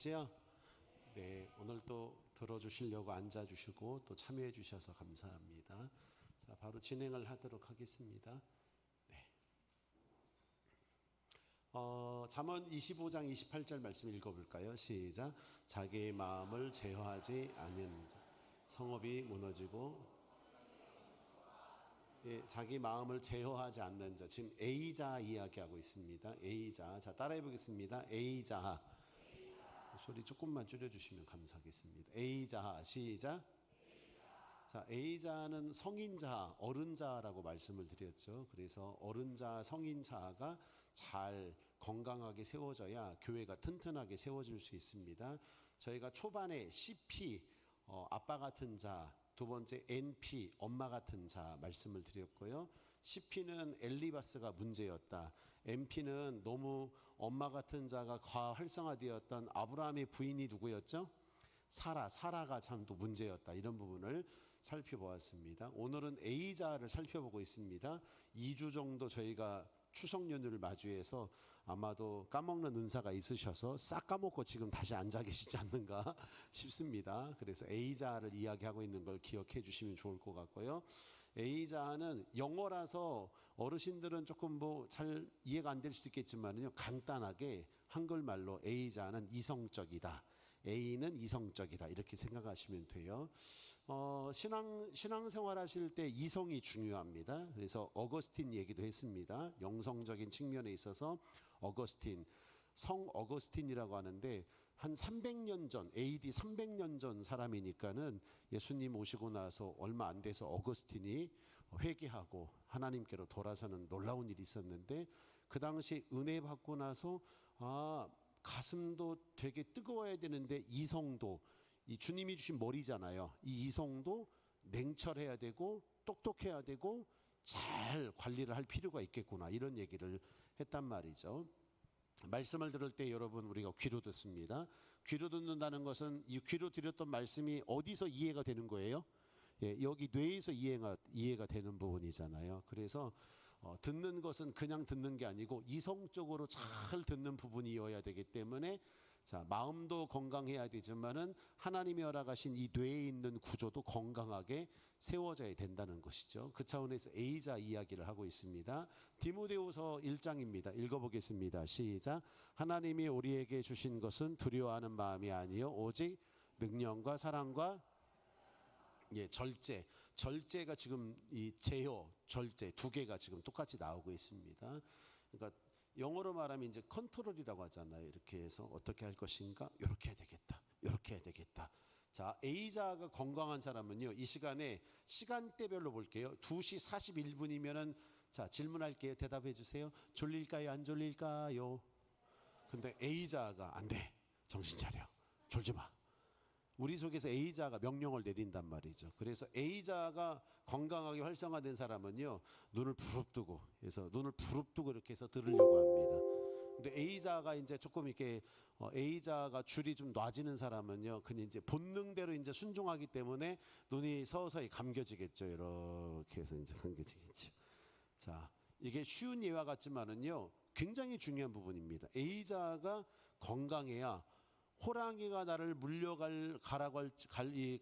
네, 오늘 또 들어주시려고 앉아주시고 또 참여해 주셔서 감사합니다. 자, 바로 진행을 하도록 하겠습니다. 네. 잠언 25장 28절 말씀 읽어볼까요? 시작. 자기의 마음을 제어하지 않은 자, 성읍이 무너지고, 예, 자기 마음을 제어하지 않는 자, 지금 A자 이야기하고 있습니다. A자. 자, 따라해 보겠습니다. A자. 소리 조금만 줄여주시면 감사하겠습니다. A자. 시작. 자, A자는 성인자, 어른자라고 말씀을 드렸죠. 그래서 어른자, 성인자가 잘 건강하게 세워져야 교회가 튼튼하게 세워질 수 있습니다. 저희가 초반에 CP, 아빠 같은 자, 두 번째 NP, 엄마 같은 자 말씀을 드렸고요. CP는 엘리바스가 문제였다. NP는 너무 엄마 같은 자가 과활성화되었던 아브라함의 부인이 누구였죠? 사라가 참 또 문제였다. 이런 부분을 살펴보았습니다. 오늘은 A자를 살펴보고 있습니다. 2주 정도 저희가 추석 연휴를 맞이해서 아마도 까먹는 은사가 있으셔서 싹 까먹고 지금 다시 앉아 계시지 않는가 싶습니다. 그래서 A자를 이야기하고 있는 걸 기억해 주시면 좋을 것 같고요. A자는 영어라서 어르신들은 조금 뭐 잘 이해가 안 될 수도 있겠지만요, 간단하게 한글말로 A자는 이성적이다, A는 이성적이다, 이렇게 생각하시면 돼요. 신앙생활 하실 때 이성이 중요합니다. 그래서 어거스틴 얘기도 했습니다. 영성적인 측면에 있어서 어거스틴, 성 어거스틴이라고 하는데 한 300년 전, AD 300년 전 사람이니까는 예수님 오시고 나서 얼마 안 돼서 어거스틴이 회개하고 하나님께로 돌아서는 놀라운 일이 있었는데, 그 당시 은혜 받고 나서 가슴도 되게 뜨거워야 되는데 이성도, 이 주님이 주신 머리잖아요. 이 이성도 냉철해야 되고 똑똑해야 되고 잘 관리를 할 필요가 있겠구나, 이런 얘기를 했단 말이죠. 말씀을 들을 때 여러분, 우리가 귀로 듣습니다. 귀로 듣는다는 것은 이 귀로 들었던 말씀이 어디서 이해가 되는 거예요? 예, 여기 뇌에서 이해가 되는 부분이잖아요. 그래서 듣는 것은 그냥 듣는 게 아니고 이성적으로 잘 듣는 부분이어야 되기 때문에, 자, 마음도 건강해야 되지만은 하나님이 허락하신 이 뇌에 있는 구조도 건강하게 세워져야 된다는 것이죠. 그 차원에서 A자 이야기를 하고 있습니다. 디모데후서 1장입니다. 읽어보겠습니다. 시작. 하나님이 우리에게 주신 것은 두려워하는 마음이 아니요 오직 능력과 사랑과, 예, 절제가 지금 이 제어, 절제 두 개가 지금 똑같이 나오고 있습니다. 그러니까 영어로 말하면 이제 컨트롤이라고 하잖아요. 이렇게 해서 어떻게 할 것인가? 이렇게 해야 되겠다. 이렇게 해야 되겠다. 자, A자가 건강한 사람은요, 이 시간에 시간대별로 볼게요. 2시 41분이면은, 자, 질문할게요. 대답해 주세요. 졸릴까요? 안 졸릴까요? 근데 A자가 안 돼. 정신 차려. 졸지 마. 우리 속에서 A자가 명령을 내린단 말이죠. 그래서 A자가 건강하게 활성화된 사람은요, 눈을 부릅뜨고, 그래서 눈을 부릅뜨고 이렇게 해서 들으려고 합니다. 근데 A자가 이제 조금 이렇게, A자가 줄이 좀 놔지는 사람은요, 그냥 이제 본능대로 이제 순종하기 때문에 눈이 서서히 감겨지겠죠. 이렇게 해서 이제 감겨지겠죠. 자, 이게 쉬운 예와 같지만은요, 굉장히 중요한 부분입니다. A자가 건강해야 호랑이가 나를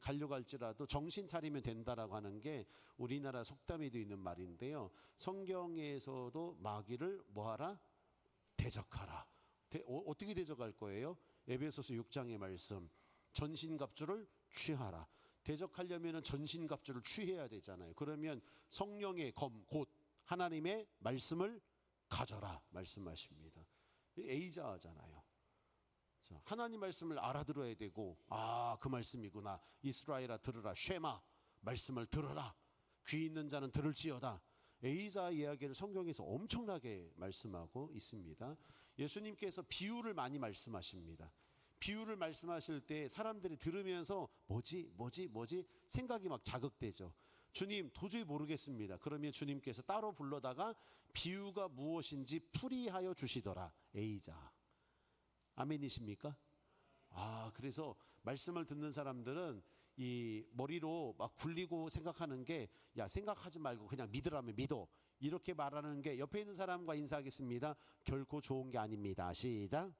가려고 할지라도 정신 차리면 된다라고 하는 게 우리나라 속담에도 있는 말인데요. 성경에서도 마귀를 뭐하라? 대적하라. 어떻게 대적할 거예요? 에베소서 6장의 말씀. 전신갑주를 취하라. 대적하려면 전신갑주를 취해야 되잖아요. 그러면 성령의 검, 곧 하나님의 말씀을 가져라 말씀하십니다. A자잖아요. 하나님 말씀을 알아들어야 되고, 그 말씀이구나. 이스라엘아 들으라. 쉐마, 말씀을 들으라. 귀 있는 자는 들을지어다. A자 이야기를 성경에서 엄청나게 말씀하고 있습니다. 예수님께서 비유를 많이 말씀하십니다. 비유를 말씀하실 때 사람들이 들으면서 뭐지 생각이 막 자극되죠. 주님 도저히 모르겠습니다. 그러면 주님께서 따로 불러다가 비유가 무엇인지 풀이하여 주시더라. A자. 아멘이십니까? 그래서 말씀을 듣는 사람들은 이 머리로 막 굴리고 생각하는 게, 야, 생각하지 말고 그냥 믿으라면 믿어, 이렇게 말하는 게, 옆에 있는 사람과 인사하겠습니다. 결코 좋은 게 아닙니다. 시작.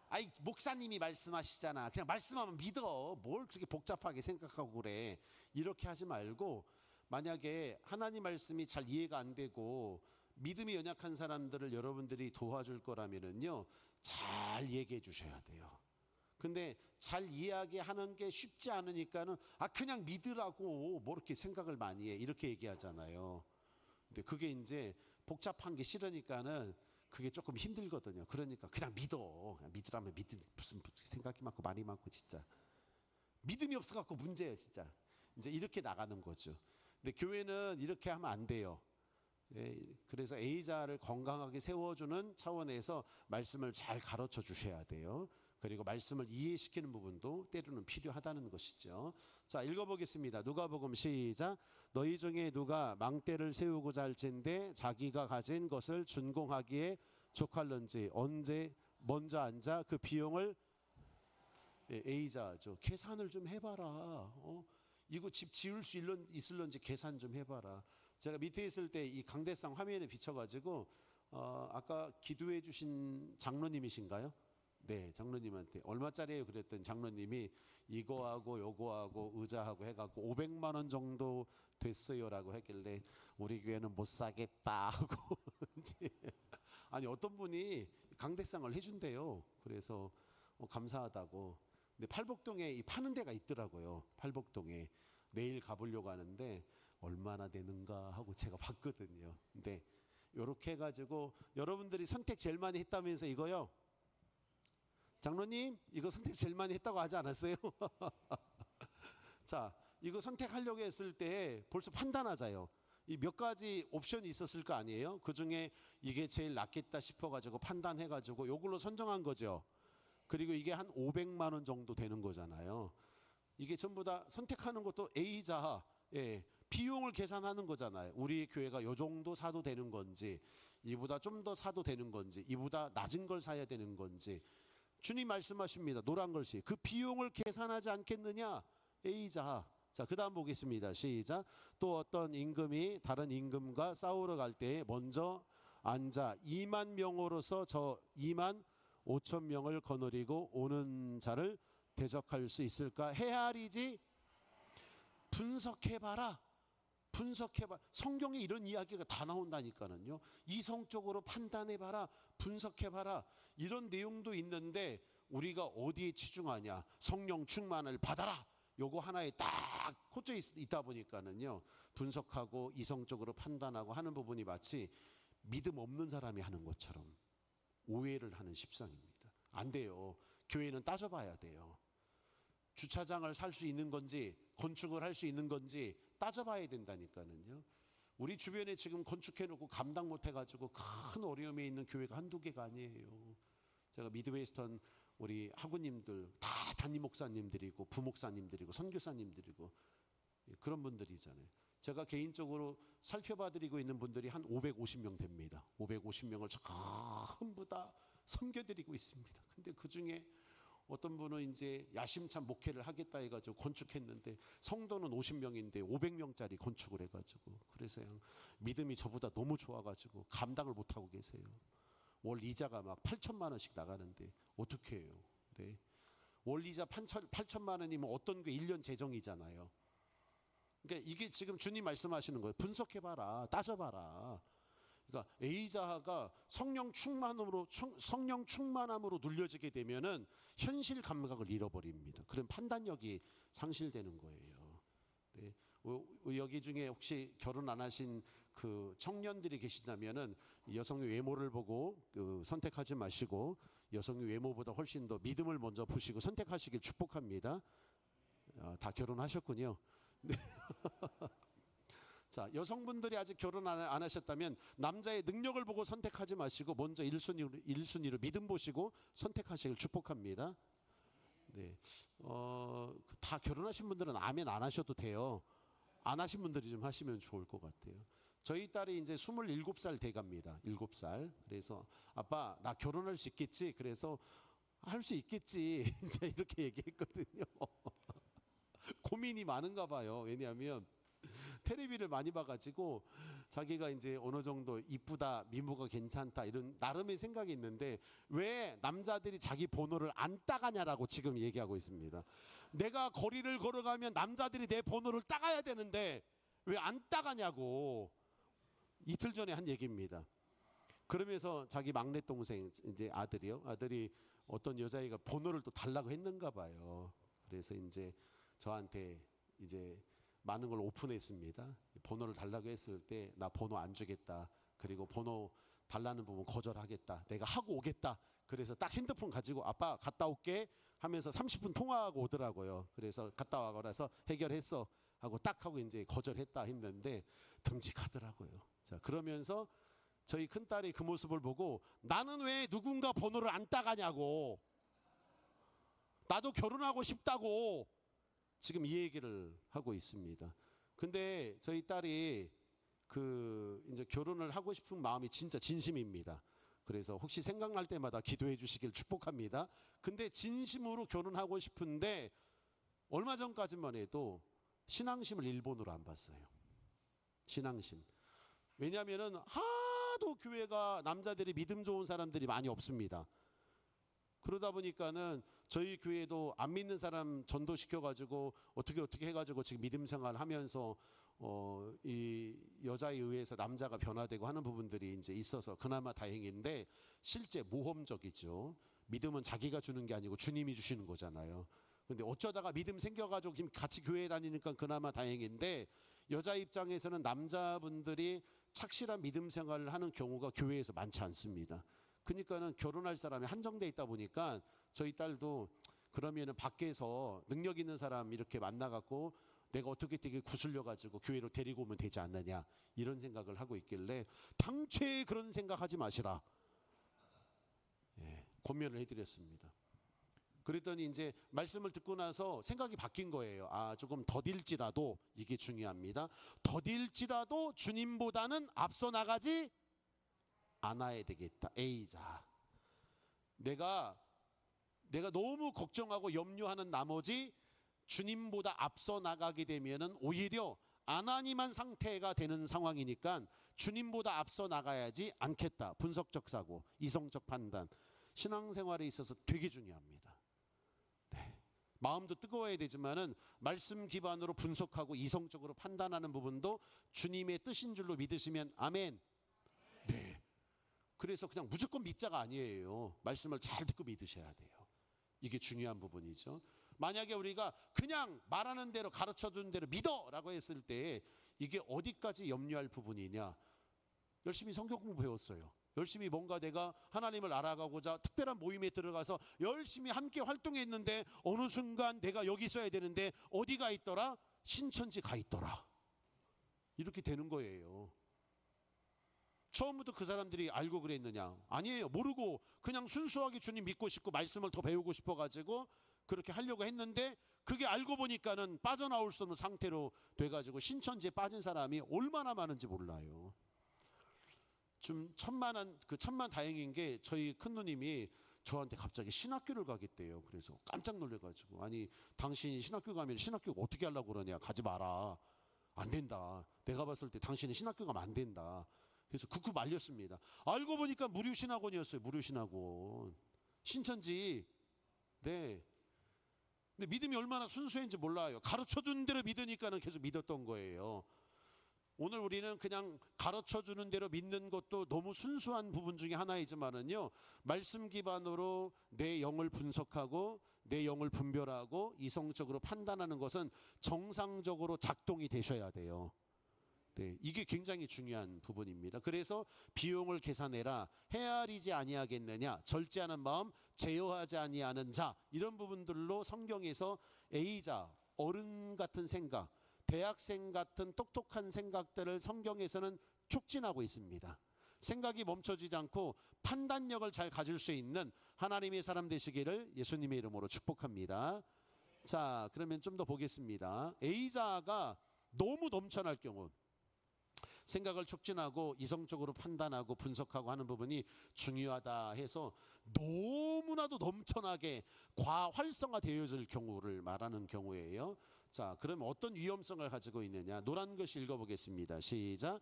아이 목사님이 말씀하시잖아. 그냥 말씀하면 믿어. 뭘 그렇게 복잡하게 생각하고 그래. 이렇게 하지 말고 만약에 하나님 말씀이 잘 이해가 안 되고 믿음이 연약한 사람들을 여러분들이 도와줄 거라면은요. 잘 얘기해 주셔야 돼요. 근데 잘 이해하게 하는 게 쉽지 않으니까는 그냥 믿으라고 뭐 이렇게 생각을 많이 해. 이렇게 얘기하잖아요. 근데 그게 이제 복잡한 게 싫으니까는 그게 조금 힘들거든요. 그러니까 그냥 믿어. 그냥 믿으라면 무슨 생각이 많고 말이 많고 진짜. 믿음이 없어갖고 문제예요, 진짜. 이제 이렇게 나가는 거죠. 근데 교회는 이렇게 하면 안 돼요. 예, 그래서 A자를 건강하게 세워주는 차원에서 말씀을 잘 가르쳐 주셔야 돼요. 그리고 말씀을 이해시키는 부분도 때로는 필요하다는 것이죠. 자, 읽어보겠습니다. 누가복음 시작. 너희 중에 누가 망대를 세우고자 할진대 자기가 가진 것을 준공하기에 족할런지 언제 먼저 앉아 그 비용을 A자죠. 계산을 좀 해봐라. 이거 집 지을 수 있을런지 계산 좀 해봐라. 제가 밑에 있을 때 이 강대상 화면에 비춰가지고 아까 기도해 주신 장로님이신가요? 네, 장로님한테 얼마짜리예요? 그랬더니 장로님이 이거하고 요거하고 의자하고 해갖고 500만 원 정도 됐어요라고 했길래 우리 교회는 못 사겠다 하고 아니 어떤 분이 강대상을 해준대요. 그래서 감사하다고. 근데 팔복동에 이 파는 데가 있더라고요. 팔복동에 내일 가보려고 하는데 얼마나 되는가 하고 제가 봤거든요. 근데 이렇게 해가지고 여러분들이 선택 제일 많이 했다면서 이거요. 장로님 이거 선택 제일 많이 했다고 하지 않았어요? 자, 이거 선택하려고 했을 때 벌써 판단하자요. 이 몇 가지 옵션이 있었을 거 아니에요? 그 중에 이게 제일 낫겠다 싶어가지고 판단해가지고 요걸로 선정한 거죠. 그리고 이게 한 500만 원 정도 되는 거잖아요. 이게 전부 다 선택하는 것도 A자, 비용을 계산하는 거잖아요. 우리 교회가 요 정도 사도 되는 건지, 이보다 좀 더 사도 되는 건지, 이보다 낮은 걸 사야 되는 건지. 주님 말씀하십니다. 노란 글씨. 그 비용을 계산하지 않겠느냐? A자. 자, 그 다음 보겠습니다. 시작. 또 어떤 임금이 다른 임금과 싸우러 갈 때 먼저 앉아 2만 명으로서 저 2만 5천 명을 거느리고 오는 자를 대적할 수 있을까? 헤아리지 분석해봐라. 분석해봐. 성경에 이런 이야기가 다 나온다니까는요. 이성적으로 판단해봐라. 분석해봐라. 이런 내용도 있는데 우리가 어디에 치중하냐? 성령 충만을 받아라. 요거 하나에 딱 꽂혀 있다 보니까는요. 분석하고 이성적으로 판단하고 하는 부분이 마치 믿음 없는 사람이 하는 것처럼 오해를 하는 십상입니다. 안 돼요. 교회는 따져봐야 돼요. 주차장을 살 수 있는 건지 건축을 할 수 있는 건지 따져봐야 된다니까는요. 우리 주변에 지금 건축해놓고 감당 못해가지고 큰 어려움에 있는 교회가 한두 개가 아니에요. 제가 미드웨스턴 우리 학우님들 다 담임 목사님들이고 부목사님들이고 선교사님들이고 그런 분들이잖아요. 제가 개인적으로 살펴봐드리고 있는 분들이 한 550명 됩니다. 550명을 전부 다 섬겨드리고 있습니다. 근데 그 중에 어떤 분은 이제 야심찬 목회를 하겠다 해가지고 건축했는데 성도는 50명인데 500명짜리 건축을 해가지고 그래서 믿음이 저보다 너무 좋아가지고 감당을 못하고 계세요. 월 이자가 막 8천만 원씩 나가는데 어떻게 해요? 네. 월 이자 8천만 원이면 어떤 게 1년 재정이잖아요. 그러니까 이게 지금 주님 말씀하시는 거예요. 분석해봐라, 따져봐라. 그러니까 A자가 성령 충만함으로 눌려지게 되면은 현실 감각을 잃어버립니다. 그럼 판단력이 상실되는 거예요. 네. 여기 중에 혹시 결혼 안 하신 그 청년들이 계신다면은 여성의 외모를 보고 선택하지 마시고 여성의 외모보다 훨씬 더 믿음을 먼저 보시고 선택하시길 축복합니다. 다 결혼하셨군요. 네. 자, 여성분들이 아직 결혼 안 하셨다면 남자의 능력을 보고 선택하지 마시고 먼저 1순위로 믿음 보시고 선택하시길 축복합니다. 네. 다 결혼하신 분들은 아멘 안 하셔도 돼요. 안 하신 분들이 좀 하시면 좋을 것 같아요. 저희 딸이 이제 27살 돼갑니다. 7살. 그래서 아빠 나 결혼할 수 있겠지? 그래서 할 수 있겠지. 이제 이렇게 얘기했거든요. 고민이 많은가 봐요. 왜냐하면 테레비를 많이 봐가지고 자기가 이제 어느 정도 이쁘다, 미모가 괜찮다 이런 나름의 생각이 있는데 왜 남자들이 자기 번호를 안 따가냐라고 지금 얘기하고 있습니다. 내가 거리를 걸어가면 남자들이 내 번호를 따가야 되는데 왜 안 따가냐고 이틀 전에 한 얘기입니다. 그러면서 자기 막내 동생 이제 아들이 어떤 여자애가 번호를 또 달라고 했는가 봐요. 그래서 이제 저한테 이제 많은 걸 오픈했습니다. 번호를 달라고 했을 때 나 번호 안 주겠다. 그리고 번호 달라는 부분 거절하겠다. 내가 하고 오겠다. 그래서 딱 핸드폰 가지고 아빠 갔다 올게 하면서 30분 통화하고 오더라고요. 그래서 갔다 와거라 해서 해결했어 하고 딱 하고 이제 거절했다 했는데 듬직하더라고요. 자, 그러면서 저희 큰딸이 그 모습을 보고 나는 왜 누군가 번호를 안 따가냐고, 나도 결혼하고 싶다고 지금 이 얘기를 하고 있습니다. 근데 저희 딸이 이제 결혼을 하고 싶은 마음이 진짜 진심입니다. 그래서 혹시 생각날 때마다 기도해 주시길 축복합니다. 근데 진심으로 결혼하고 싶은데 얼마 전까지만 해도 신앙심을 일본으로 안 봤어요. 신앙심. 왜냐하면은 하도 교회가 남자들이 믿음 좋은 사람들이 많이 없습니다. 그러다 보니까는 저희 교회도 안 믿는 사람 전도시켜가지고 어떻게 해가지고 지금 믿음 생활 하면서 이 여자에 의해서 남자가 변화되고 하는 부분들이 이제 있어서 그나마 다행인데 실제 모험적이죠. 믿음은 자기가 주는 게 아니고 주님이 주시는 거잖아요. 근데 어쩌다가 믿음 생겨가지고 지금 같이 교회 다니니까 그나마 다행인데 여자 입장에서는 남자분들이 착실한 믿음 생활을 하는 경우가 교회에서 많지 않습니다. 그러니까는 결혼할 사람이 한정돼 있다 보니까 저희 딸도 그러면은 밖에서 능력 있는 사람 이렇게 만나갖고 내가 어떻게 되게 구슬려 가지고 교회로 데리고 오면 되지 않느냐 이런 생각을 하고 있길래 당최 그런 생각하지 마시라. 예, 권면을 해드렸습니다. 그랬더니 이제 말씀을 듣고 나서 생각이 바뀐 거예요. 아, 조금 더딜지라도 이게 중요합니다. 더딜지라도 주님보다는 앞서 나가지 않아야 되겠다. 에이자. 내가 너무 걱정하고 염려하는 나머지 주님보다 앞서 나가게 되면은 오히려 아나니만 상태가 되는 상황이니까 주님보다 앞서 나가야지 않겠다. 분석적 사고, 이성적 판단. 신앙생활에 있어서 되게 중요합니다. 네. 마음도 뜨거워야 되지만은 말씀 기반으로 분석하고 이성적으로 판단하는 부분도 주님의 뜻인 줄로 믿으시면 아멘. 네. 그래서 그냥 무조건 믿자가 아니에요. 말씀을 잘 듣고 믿으셔야 돼요. 이게 중요한 부분이죠. 만약에 우리가 그냥 말하는 대로 가르쳐준 대로 믿어라고 했을 때 이게 어디까지 염려할 부분이냐. 열심히 성경 공부 배웠어요. 열심히 뭔가 내가 하나님을 알아가고자 특별한 모임에 들어가서 열심히 함께 활동했는데 어느 순간 내가 여기 있어야 되는데 어디가 있더라? 신천지 가 있더라. 이렇게 되는 거예요. 처음부터 그 사람들이 알고 그랬느냐? 아니에요. 모르고 그냥 순수하게 주님 믿고 싶고 말씀을 더 배우고 싶어가지고 그렇게 하려고 했는데 그게 알고 보니까는 빠져나올 수 없는 상태로 돼가지고 신천지에 빠진 사람이 얼마나 많은지 몰라요. 좀 천만 다행인 게 저희 큰 누님이 저한테 갑자기 신학교를 가겠대요. 그래서 깜짝 놀래가지고 아니 당신이 신학교 가면 신학교 어떻게 하려고 그러냐? 가지 마라. 안 된다. 내가 봤을 때 당신은 신학교 가면 안 된다. 그래서 극구 말렸습니다. 알고 보니까 무료신학원이었어요. 무료신학원. 신천지. 네. 근데 믿음이 얼마나 순수했는지 몰라요. 가르쳐준 대로 믿으니까는 계속 믿었던 거예요. 오늘 우리는 그냥 가르쳐주는 대로 믿는 것도 너무 순수한 부분 중에 하나이지만은요. 말씀 기반으로 내 영을 분석하고 내 영을 분별하고 이성적으로 판단하는 것은 정상적으로 작동이 되셔야 돼요. 네, 이게 굉장히 중요한 부분입니다. 그래서 비용을 계산해라. 헤아리지 아니하겠느냐. 절제하는 마음, 제어하지 아니하는 자. 이런 부분들로 성경에서 A자, 어른 같은 생각, 대학생 같은 똑똑한 생각들을 성경에서는 촉진하고 있습니다. 생각이 멈춰지지 않고 판단력을 잘 가질 수 있는 하나님의 사람 되시기를 예수님의 이름으로 축복합니다. 자, 그러면 좀 더 보겠습니다. A자가 너무 넘쳐날 경우 생각을 촉진하고 이성적으로 판단하고 분석하고 하는 부분이 중요하다 해서 너무나도 넘쳐나게 과활성화되어질 경우를 말하는 경우예요. 자, 그럼 어떤 위험성을 가지고 있느냐? 노란 글씨 읽어보겠습니다. 시작.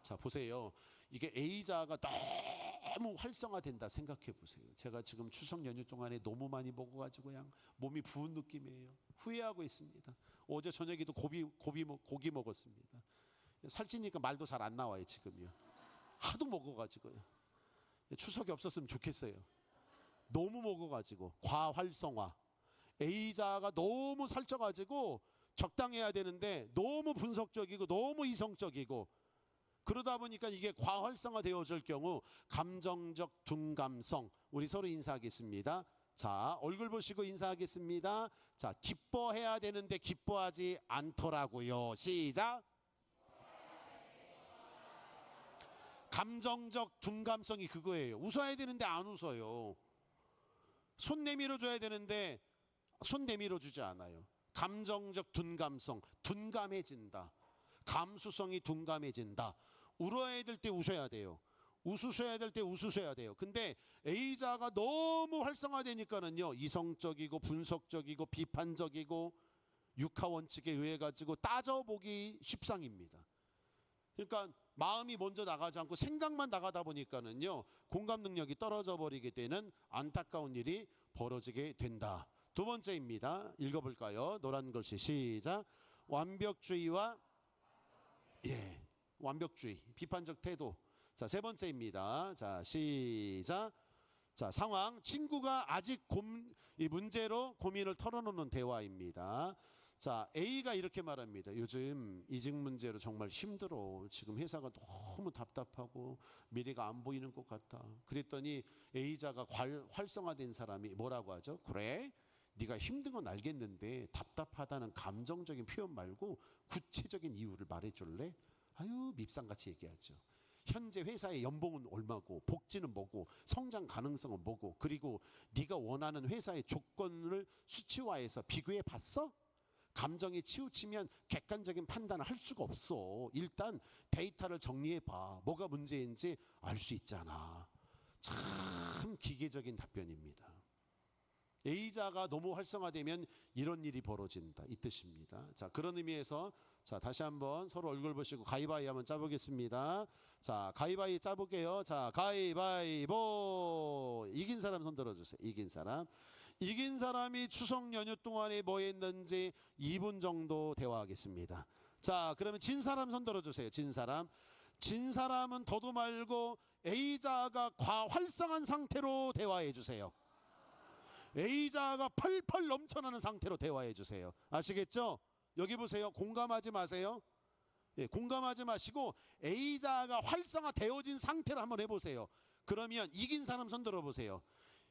자, 보세요. 이게 A자가 너무 활성화된다 생각해 보세요. 제가 지금 추석 연휴 동안에 너무 많이 먹어가지고 그냥 몸이 부은 느낌이에요. 후회하고 있습니다. 어제 저녁에도 고기 먹었습니다. 살찌니까 말도 잘 안 나와요 지금요. 하도 먹어가지고요. 추석이 없었으면 좋겠어요. 너무 먹어가지고 과활성화. A자가 너무 살쪄가지고 적당해야 되는데 너무 분석적이고 너무 이성적이고 그러다 보니까 이게 과활성화 되어질 경우 감정적 둔감성. 우리 서로 인사하겠습니다. 자, 얼굴 보시고 인사하겠습니다. 자, 기뻐해야 되는데 기뻐하지 않더라고요. 시작. 감정적 둔감성이 그거예요. 웃어야 되는데 안 웃어요. 손 내밀어 줘야 되는데 손 내밀어 주지 않아요. 감정적 둔감성, 둔감해진다. 감수성이 둔감해진다. 울어야 될 때 우셔야 돼요. 웃으셔야 될 때 웃으셔야 돼요. 근데 A자가 너무 활성화되니까는요, 이성적이고 분석적이고 비판적이고 육하 원칙에 의해 가지고 따져보기 쉽상입니다. 그러니까 마음이 먼저 나가지 않고 생각만 나가다 보니까는요, 공감 능력이 떨어져 버리게 되는 안타까운 일이 벌어지게 된다. 두 번째입니다. 읽어볼까요? 노란 글씨 시작. 완벽주의와 완벽주의, 비판적 태도. 자, 세 번째입니다. 자, 시작. 자, 상황. 친구가 아직 이 문제로 고민을 털어놓는 대화입니다. 자, A가 이렇게 말합니다. 요즘 이직 문제로 정말 힘들어. 지금 회사가 너무 답답하고 미래가 안 보이는 것 같다. 그랬더니 A자가 활성화된 사람이 뭐라고 하죠? 그래? 네가 힘든 건 알겠는데 답답하다는 감정적인 표현 말고 구체적인 이유를 말해줄래? 아유, 밉상같이 얘기하죠. 현재 회사의 연봉은 얼마고, 복지는 뭐고, 성장 가능성은 뭐고, 그리고 네가 원하는 회사의 조건을 수치화해서 비교해 봤어? 감정이 치우치면 객관적인 판단을 할 수가 없어. 일단 데이터를 정리해 봐. 뭐가 문제인지 알 수 있잖아. 참 기계적인 답변입니다. A자가 너무 활성화되면 이런 일이 벌어진다, 이 뜻입니다. 자, 그런 의미에서 자, 다시 한번 서로 얼굴 보시고 가위바위 한번 짜보겠습니다. 자, 가위바위 짜볼게요. 자, 가위바위보. 이긴 사람 손 들어주세요. 이긴 사람. 이긴 사람이 추석 연휴 동안에 뭐 했는지 2분 정도 대화하겠습니다. 자, 그러면 진 사람 손 들어주세요. 진 사람. 진 사람은 더도 말고 A자가 과활성한 상태로 대화해 주세요. A자가 펄펄 넘쳐나는 상태로 대화해 주세요. 아시겠죠? 여기 보세요. 공감하지 마세요. 예, 공감하지 마시고 A자가 활성화되어진 상태로 한번 해보세요. 그러면 이긴 사람 손 들어보세요.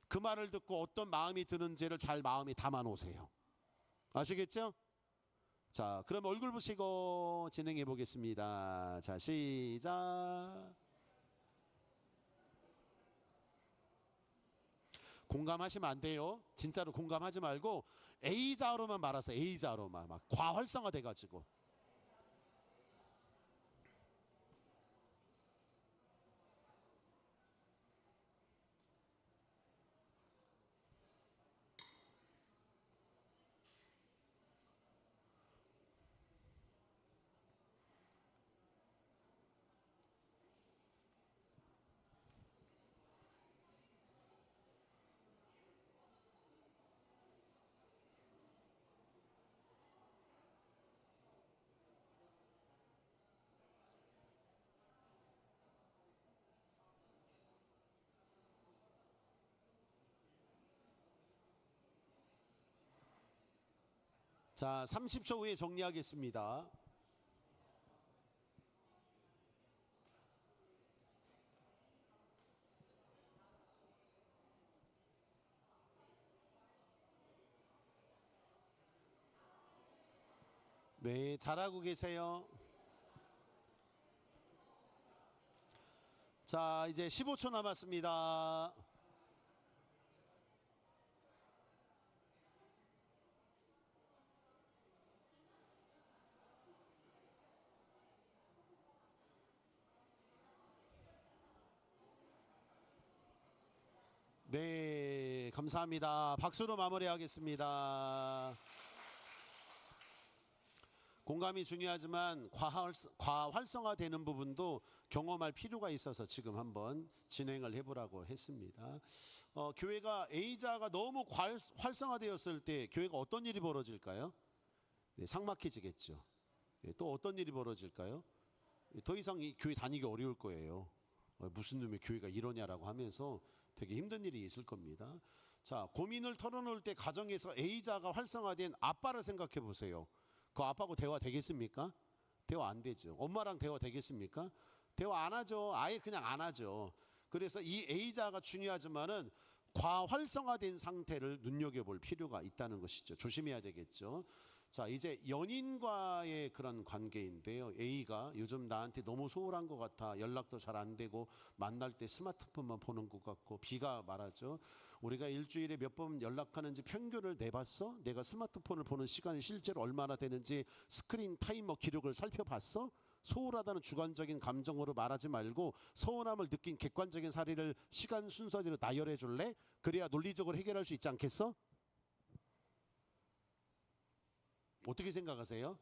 그 말을 듣고 어떤 마음이 드는지를 잘 마음에 담아 놓으세요. 아시겠죠? 자, 그럼 얼굴 보시고 진행해 보겠습니다. 자, 시작. 공감하시면 안 돼요. 진짜로 공감하지 말고 A자로만 말하세요. A자로만 막 과활성화 돼가지고. 자, 30초 후에 정리하겠습니다. 네, 잘하고 계세요. 자, 이제 15초 남았습니다. 네, 감사합니다. 박수로 마무리하겠습니다. 공감이 중요하지만 과활성화되는 부분도 경험할 필요가 있어서 지금 한번 진행을 해보라고 했습니다. 교회가 A자가 너무 활성화되었을 때 교회가 어떤 일이 벌어질까요? 네, 삭막해지겠죠. 네, 또 어떤 일이 벌어질까요? 더 이상 이 교회 다니기 어려울 거예요. 무슨 놈의 교회가 이러냐라고 하면서 되게 힘든 일이 있을 겁니다. 자, 고민을 털어놓을 때 가정에서 A자가 활성화된 아빠를 생각해 보세요. 그 아빠하고 대화 되겠습니까? 대화 안 되죠. 엄마랑 대화 되겠습니까? 대화 안 하죠. 아예 그냥 안 하죠. 그래서 이 A자가 중요하지만은 과활성화된 상태를 눈여겨볼 필요가 있다는 것이죠. 조심해야 되겠죠. 자, 이제 연인과의 그런 관계인데요. A가 요즘 나한테 너무 소홀한 것 같아. 연락도 잘 안 되고 만날 때 스마트폰만 보는 것 같고. B가 말하죠. 우리가 일주일에 몇 번 연락하는지 평균을 내봤어? 내가 스마트폰을 보는 시간이 실제로 얼마나 되는지 스크린 타이머 기록을 살펴봤어? 소홀하다는 주관적인 감정으로 말하지 말고 서운함을 느낀 객관적인 사례를 시간 순서대로 나열해 줄래? 그래야 논리적으로 해결할 수 있지 않겠어? 어떻게 생각하세요?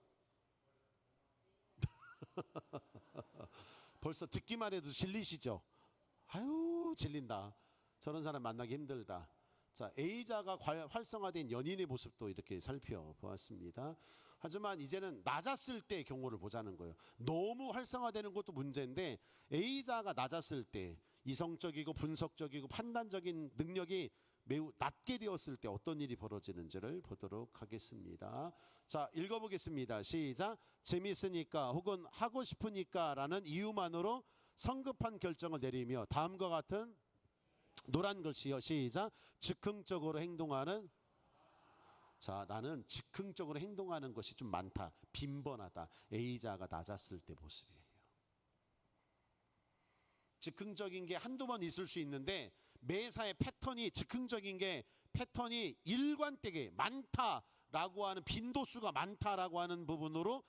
벌써 듣기만 해도 질리시죠? 아유, 질린다. 저런 사람 만나기 힘들다. 자, A자가 활성화된 연인의 모습도 이렇게 살펴보았습니다. 하지만 이제는 낮았을 때 경우를 보자는 거예요. 너무 활성화되는 것도 문제인데 A자가 낮았을 때 이성적이고 분석적이고 판단적인 능력이 매우 낮게 되었을 때 어떤 일이 벌어지는지를 보도록 하겠습니다. 자, 읽어보겠습니다. 시작. 재미있으니까 혹은 하고 싶으니까 라는 이유만으로 성급한 결정을 내리며 다음과 같은 노란 글씨요. 시작. 즉흥적으로 행동하는. 자, 나는 즉흥적으로 행동하는 것이 좀 많다. 빈번하다. A자가 낮았을 때 모습이에요. 즉흥적인 게 한두 번 있을 수 있는데 매사의 패턴이 즉흥적인 게 패턴이 일관되게 많다라고 하는 빈도수가 많다라고 하는 부분으로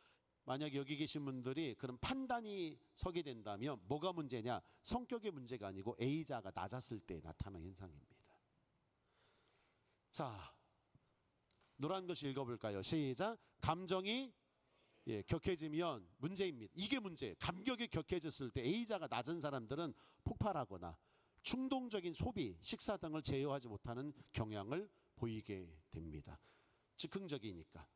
만약 여기 계신 분들이 그런 판단이 서게 된다면 뭐가 문제냐? 성격의 문제가 아니고 A자가 낮았을 때 나타나는 현상입니다. 자, 노란 글씨 읽어볼까요? 시작. 감정이 격해지면 문제입니다. 이게 문제예요. 감격이 격해졌을 때 A자가 낮은 사람들은 폭발하거나 충동적인 소비, 식사 등을 제어하지 못하는 경향을 보이게 됩니다. 즉흥적이니까.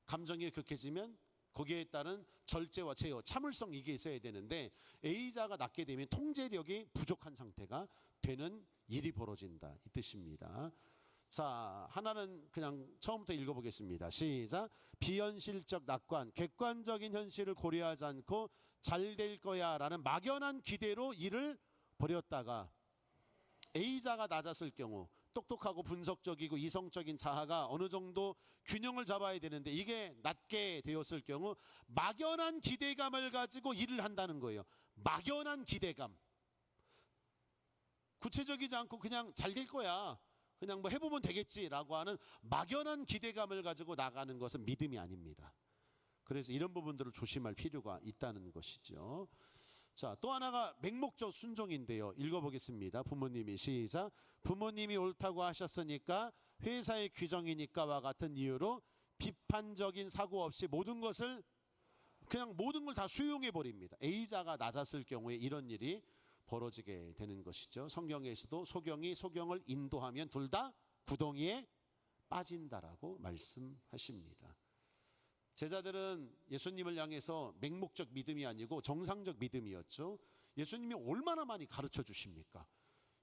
감정이 격해지면 거기에 따른 절제와 제어, 참을성 이게 있어야 되는데 A자가 낮게 되면 통제력이 부족한 상태가 되는 일이 벌어진다. 이 뜻입니다. 자, 하나는 그냥 처음부터 읽어보겠습니다. 시작. 비현실적 낙관, 객관적인 현실을 고려하지 않고 잘 될 거야 라는 막연한 기대로 일을 벌였다가 A자가 낮았을 경우 똑똑하고 분석적이고 이성적인 자아가 어느 정도 균형을 잡아야 되는데 이게 낮게 되었을 경우 막연한 기대감을 가지고 일을 한다는 거예요. 막연한 기대감. 구체적이지 않고 그냥 잘 될 거야. 그냥 뭐 해보면 되겠지라고 하는 막연한 기대감을 가지고 나가는 것은 믿음이 아닙니다. 그래서 이런 부분들을 조심할 필요가 있다는 것이죠. 자, 또 하나가 맹목적 순종인데요. 읽어보겠습니다. 부모님이 시작. 부모님이 옳다고 하셨으니까 회사의 규정이니까와 같은 이유로 비판적인 사고 없이 모든 것을 그냥 모든 걸 다 수용해 버립니다. A자가 낮았을 경우에 이런 일이 벌어지게 되는 것이죠. 성경에서도 소경이 소경을 인도하면 둘 다 구덩이에 빠진다라고 말씀하십니다. 제자들은 예수님을 향해서 맹목적 믿음이 아니고 정상적 믿음이었죠. 예수님이 얼마나 많이 가르쳐 주십니까?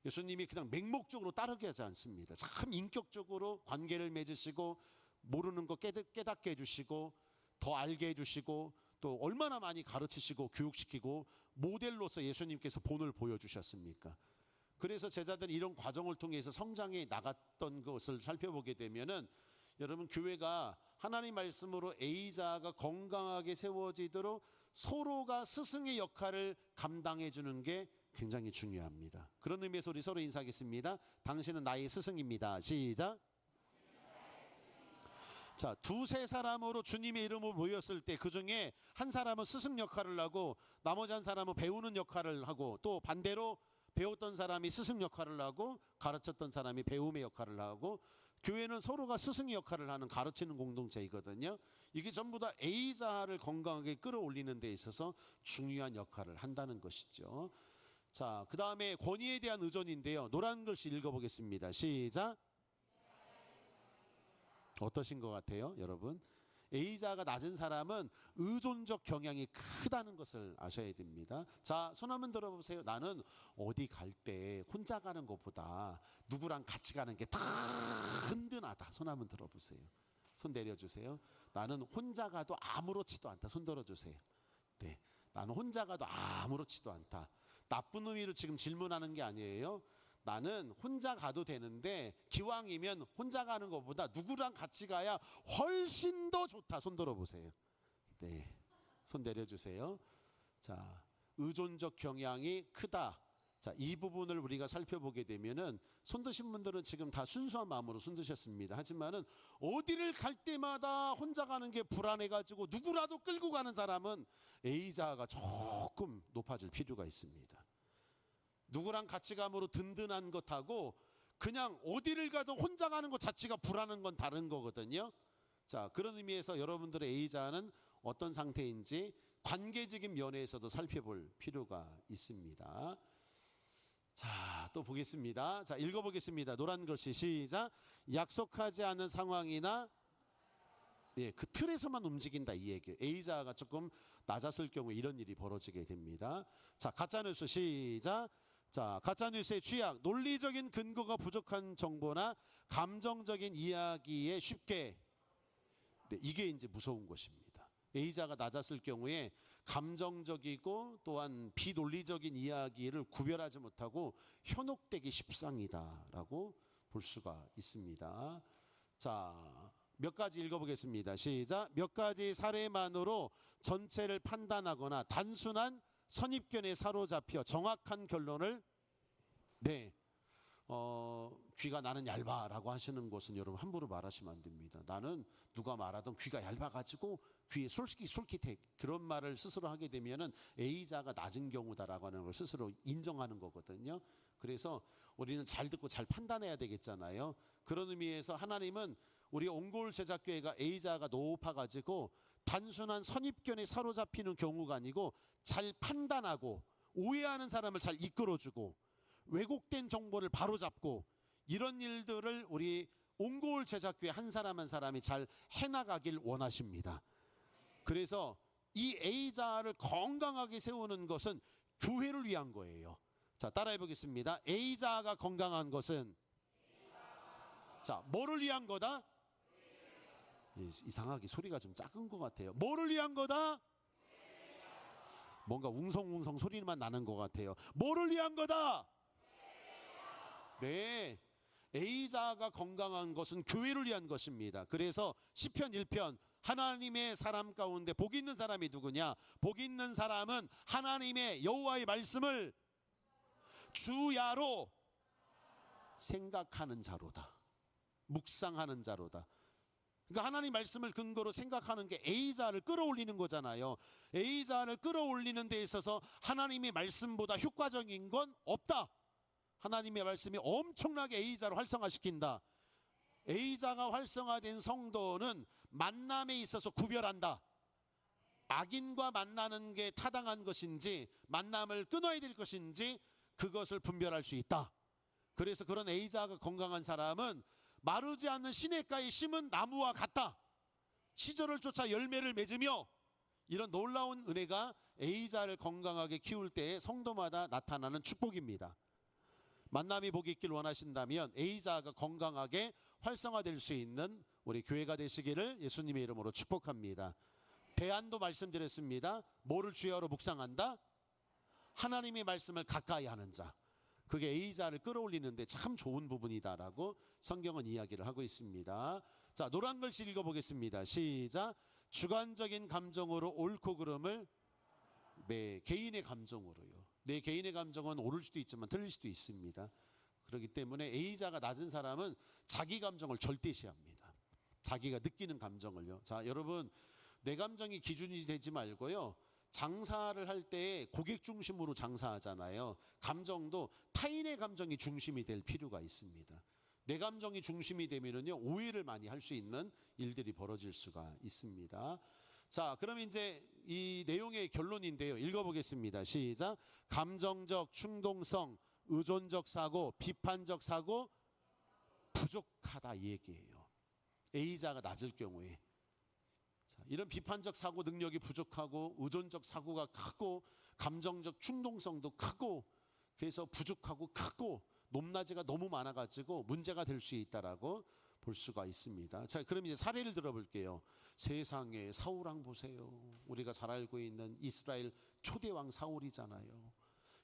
예수님이 그냥 맹목적으로 따르게 하지 않습니다. 참 인격적으로 관계를 맺으시고 모르는 거 깨닫게 해주시고 더 알게 해주시고 또 얼마나 많이 가르치시고 교육시키고 모델로서 예수님께서 본을 보여주셨습니까? 그래서 제자들이 이런 과정을 통해서 성장해 나갔던 것을 살펴보게 되면은 여러분 교회가 하나님 말씀으로 A자가 건강하게 세워지도록 서로가 스승의 역할을 감당해 주는 게 굉장히 중요합니다. 그런 의미에서 우리 서로 인사하겠습니다. 당신은 나의 스승입니다. 시작. 자, 두세 사람으로 주님의 이름으로 모였을 때 그중에 한 사람은 스승 역할을 하고 나머지 한 사람은 배우는 역할을 하고 또 반대로 배웠던 사람이 스승 역할을 하고 가르쳤던 사람이 배움의 역할을 하고 교회는 서로가 스승의 역할을 하는 가르치는 공동체이거든요. 이게 전부 다 A자를 건강하게 끌어올리는 데 있어서 중요한 역할을 한다는 것이죠. 자, 그 다음에 권위에 대한 의존인데요. 노란 글씨 읽어보겠습니다. 시작. 어떠신 것 같아요, 여러분? A자가 낮은 사람은 의존적 경향이 크다는 것을 아셔야 됩니다. 자, 손 한번 들어보세요. 나는 어디 갈 때 혼자 가는 것보다 누구랑 같이 가는 게 다 든든하다. 손 한번 들어보세요. 손 내려주세요. 나는 혼자 가도 아무렇지도 않다. 손 들어주세요. 네, 나는 혼자 가도 아무렇지도 않다. 나쁜 의미로 지금 질문하는 게 아니에요. 나는 혼자 가도 되는데 기왕이면 혼자 가는 것보다 누구랑 같이 가야 훨씬 더 좋다. 손 들어보세요. 네, 손 내려주세요. 자, 의존적 경향이 크다. 자, 이 부분을 우리가 살펴보게 되면은 손 드신 분들은 지금 다 순수한 마음으로 손 드셨습니다. 하지만은 어디를 갈 때마다 혼자 가는 게 불안해가지고 누구라도 끌고 가는 사람은 A자가 조금 높아질 필요가 있습니다. 누구랑 같이 가므로 든든한 것하고 그냥 어디를 가도 혼자 가는 것 자체가 불안한 건 다른 거거든요. 자, 그런 의미에서 여러분들의 A자는 어떤 상태인지 관계적인 면에서도 살펴볼 필요가 있습니다. 자, 또 보겠습니다. 자, 읽어보겠습니다. 노란 글씨 시작. 약속하지 않은 상황이나 네, 그 틀에서만 움직인다 이 얘기예요. A자가 조금 낮았을 경우에 이런 일이 벌어지게 됩니다. 자, 가짜뉴스 시작. 자, 가짜뉴스의 취약, 논리적인 근거가 부족한 정보나 감정적인 이야기에 쉽게 네, 이게 이제 무서운 것입니다. A자가 낮았을 경우에 감정적이고 또한 비논리적인 이야기를 구별하지 못하고 현혹되기 십상이다라고 볼 수가 있습니다. 자, 몇 가지 읽어보겠습니다. 시작. 몇 가지 사례만으로 전체를 판단하거나 단순한 선입견에 사로잡혀 정확한 결론을 네, 귀가 나는 얇아라고 하시는 것은 여러분 함부로 말하시면 안 됩니다. 나는 누가 말하던 귀가 얇아가지고 귀에 솔깃해 그런 말을 스스로 하게 되면은 A자가 낮은 경우다라고 하는 걸 스스로 인정하는 거거든요. 그래서 우리는 잘 듣고 잘 판단해야 되겠잖아요. 그런 의미에서 하나님은 우리 옹골 제작교회가 A자가 높아가지고 단순한 선입견에 사로잡히는 경우가 아니고 잘 판단하고 오해하는 사람을 잘 이끌어주고 왜곡된 정보를 바로잡고 이런 일들을 우리 옹골 제작교회 한 사람 한 사람이 잘 해나가길 원하십니다. 그래서 이 A자를 건강하게 세우는 것은 교회를 위한 거예요. 자, 따라해 보겠습니다. A자가 건강한 것은 자, 뭐를 위한 거다? 이상하게 소리가 좀 작은 것 같아요. 뭐를 위한 거다? 뭔가 웅성웅성 소리만 나는 것 같아요. 뭐를 위한 거다? 네, A자가 건강한 것은 교회를 위한 것입니다. 그래서 시편 1편 하나님의 사람 가운데 복 있는 사람이 누구냐? 복 있는 사람은 하나님의 여호와의 말씀을 주야로 생각하는 자로다. 묵상하는 자로다. 그러니까 하나님 말씀을 근거로 생각하는 게 A자를 끌어올리는 거잖아요. A자를 끌어올리는 데 있어서 하나님의 말씀보다 효과적인 건 없다. 하나님의 말씀이 엄청나게 A자를 활성화시킨다. A자가 활성화된 성도는 만남에 있어서 구별한다. 악인과 만나는 게 타당한 것인지 만남을 끊어야 될 것인지 그것을 분별할 수 있다. 그래서 그런 A자가 건강한 사람은 마르지 않는 시냇가에 심은 나무와 같다. 시절을 쫓아 열매를 맺으며 이런 놀라운 은혜가 A자를 건강하게 키울 때에 성도마다 나타나는 축복입니다. 만남이 복이 있길 원하신다면 A자가 건강하게 활성화될 수 있는 우리 교회가 되시기를 예수님의 이름으로 축복합니다. 대안도 말씀드렸습니다. 뭐를 주야로 묵상한다? 하나님의 말씀을 가까이 하는 자. 그게 A자를 끌어올리는데 참 좋은 부분이다라고 성경은 이야기를 하고 있습니다. 자, 노란 글씨 읽어보겠습니다. 시작. 주관적인 감정으로 옳고 그름을 네, 개인의 감정으로요. 내 개인의 감정은 옳을 수도 있지만 틀릴 수도 있습니다. 그렇기 때문에 A자가 낮은 사람은 자기 감정을 절대시합니다. 자기가 느끼는 감정을요. 자, 여러분 내 감정이 기준이 되지 말고요. 장사를 할 때 고객 중심으로 장사하잖아요. 감정도 타인의 감정이 중심이 될 필요가 있습니다. 내 감정이 중심이 되면은요 오해를 많이 할 수 있는 일들이 벌어질 수가 있습니다. 자, 그럼 이제 이 내용의 결론인데요. 읽어보겠습니다. 시작. 감정적 충동성, 의존적 사고, 비판적 사고 부족하다 이 얘기예요. A자가 낮을 경우에. 자, 이런 비판적 사고 능력이 부족하고 의존적 사고가 크고 감정적 충동성도 크고 그래서 부족하고 크고 높낮이가 너무 많아가지고 문제가 될 수 있다라고 볼 수가 있습니다. 자, 그럼 이제 사례를 들어볼게요. 세상에 사울왕 보세요. 우리가 잘 알고 있는 이스라엘 초대왕 사울이잖아요.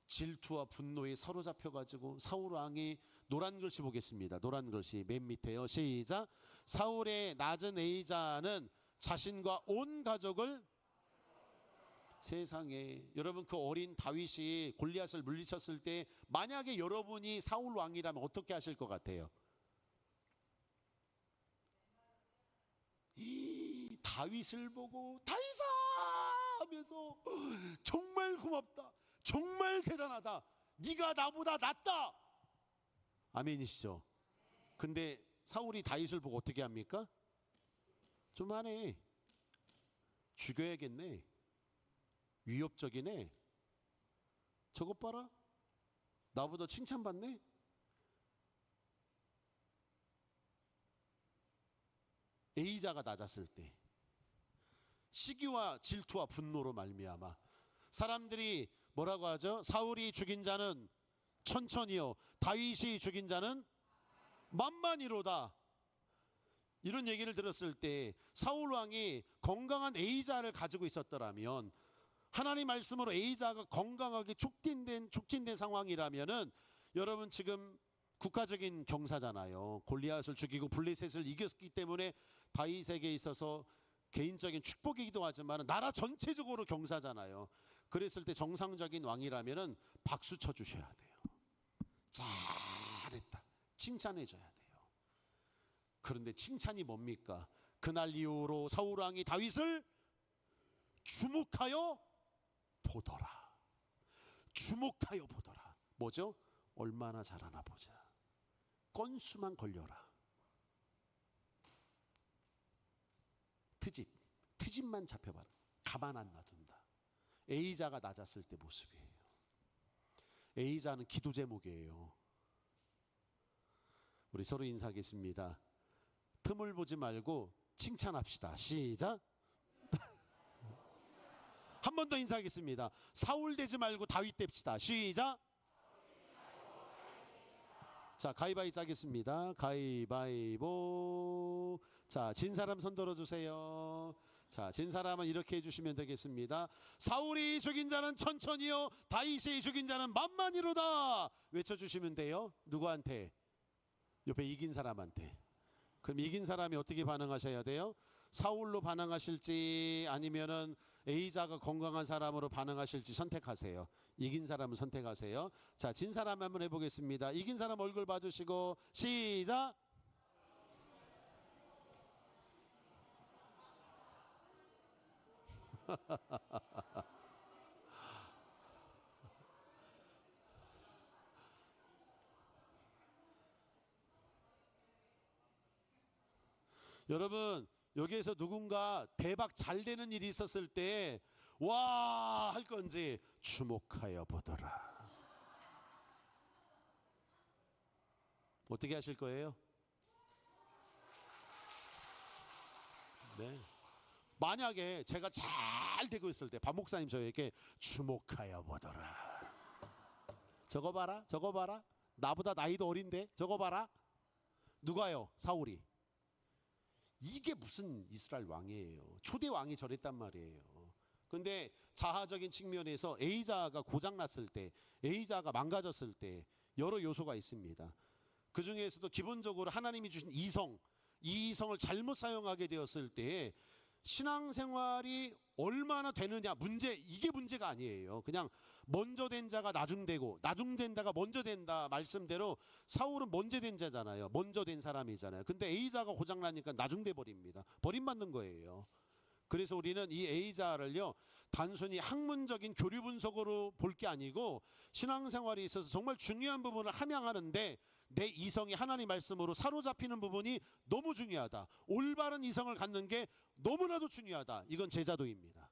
질투와 분노에 사로잡혀가지고 사울왕이 노란 글씨 보겠습니다. 노란 글씨 맨 밑에요. 시작. 사울의 낮은 A자는 자신과 온 가족을 세상에 여러분 그 어린 다윗이 골리앗을 물리쳤을 때 만약에 여러분이 사울 왕이라면 어떻게 하실 것 같아요? 이 다윗을 보고 다윗아 하면서 정말 고맙다, 정말 대단하다, 네가 나보다 낫다. 아멘이시죠? 근데 사울이 다윗을 보고 어떻게 합니까? 좀 하네, 죽여야겠네, 위협적이네, 저것 봐라, 나보다 칭찬받네. A자가 낮았을 때 시기와 질투와 분노로 말미암아 사람들이 뭐라고 하죠? 사울이 죽인 자는 천천히요, 다윗이 죽인 자는 만만히로다. 이런 얘기를 들었을 때 사울 왕이 건강한 A자를 가지고 있었더라면, 하나님 말씀으로 A자가 건강하게 촉진된 상황이라면은, 여러분 지금 국가적인 경사잖아요. 골리앗을 죽이고 블레셋을 이겼기 때문에 다윗에게 있어서 개인적인 축복이기도 하지만 나라 전체적으로 경사잖아요. 그랬을 때 정상적인 왕이라면은 박수 쳐 주셔야 돼요. 잘했다, 칭찬해 줘야 돼요. 그런데 칭찬이 뭡니까? 그날 이후로 사울 왕이 다윗을 주목하여 보더라. 주목하여 보더라. 뭐죠? 얼마나 잘하나 보자. 건수만 걸려라. 트집만 잡혀봐라. 가만 안 놔둔다. A자가 낮았을 때 모습이에요. A자는 기도 제목이에요. 우리 서로 인사하겠습니다. 틈을 보지 말고 칭찬합시다. 시작. 한 번 더 인사하겠습니다. 사울 되지 말고 다윗 됩시다. 시작. 자, 가위바위보 짜겠습니다. 가위바위보. 자, 진 사람 손 들어주세요. 자, 진 사람은 이렇게 해주시면 되겠습니다. 사울이 죽인 자는 천천히요, 다윗이 죽인 자는 만만히로다. 외쳐주시면 돼요. 누구한테? 옆에 이긴 사람한테. 그럼 이긴 사람이 어떻게 반응하셔야 돼요? 사울로 반응하실지 아니면은 A자가 건강한 사람으로 반응하실지 선택하세요. 이긴 사람은 선택하세요. 자, 진 사람 한번 해보겠습니다. 이긴 사람 얼굴 봐주시고 시작. 여러분, 여기에서 누군가 대박 잘 되는 일이 있었을 때 와 할 건지 주목하여 보더라. 어떻게 하실 거예요? 네. 만약에 제가 잘 되고 있을 때 박 목사님 저에게 주목하여 보더라. 저거 봐라, 저거 봐라. 나보다 나이도 어린데 저거 봐라. 누가요? 사울이. 이게 무슨 이스라엘 왕이에요. 초대 왕이 저랬단 말이에요. 근데 자아적인 측면에서 A자가 고장났을 때, A자가 망가졌을 때 여러 요소가 있습니다. 그 중에서도 기본적으로 하나님이 주신 이성을 잘못 사용하게 되었을 때 신앙생활이 얼마나 되느냐, 이게 문제가 아니에요. 그냥 먼저 된 자가 나중되고 나중된 자가 먼저 된다 말씀대로 사울은 먼저 된 자잖아요. 먼저 된 사람이잖아요. 근데 A자가 고장나니까 나중돼 버립니다. 버림받는 거예요. 그래서 우리는 이 A자를요, 단순히 학문적인 교류 분석으로 볼 게 아니고 신앙생활에 있어서 정말 중요한 부분을 함양하는데 내 이성이 하나님 말씀으로 사로잡히는 부분이 너무 중요하다. 올바른 이성을 갖는 게 너무나도 중요하다. 이건 제자도입니다.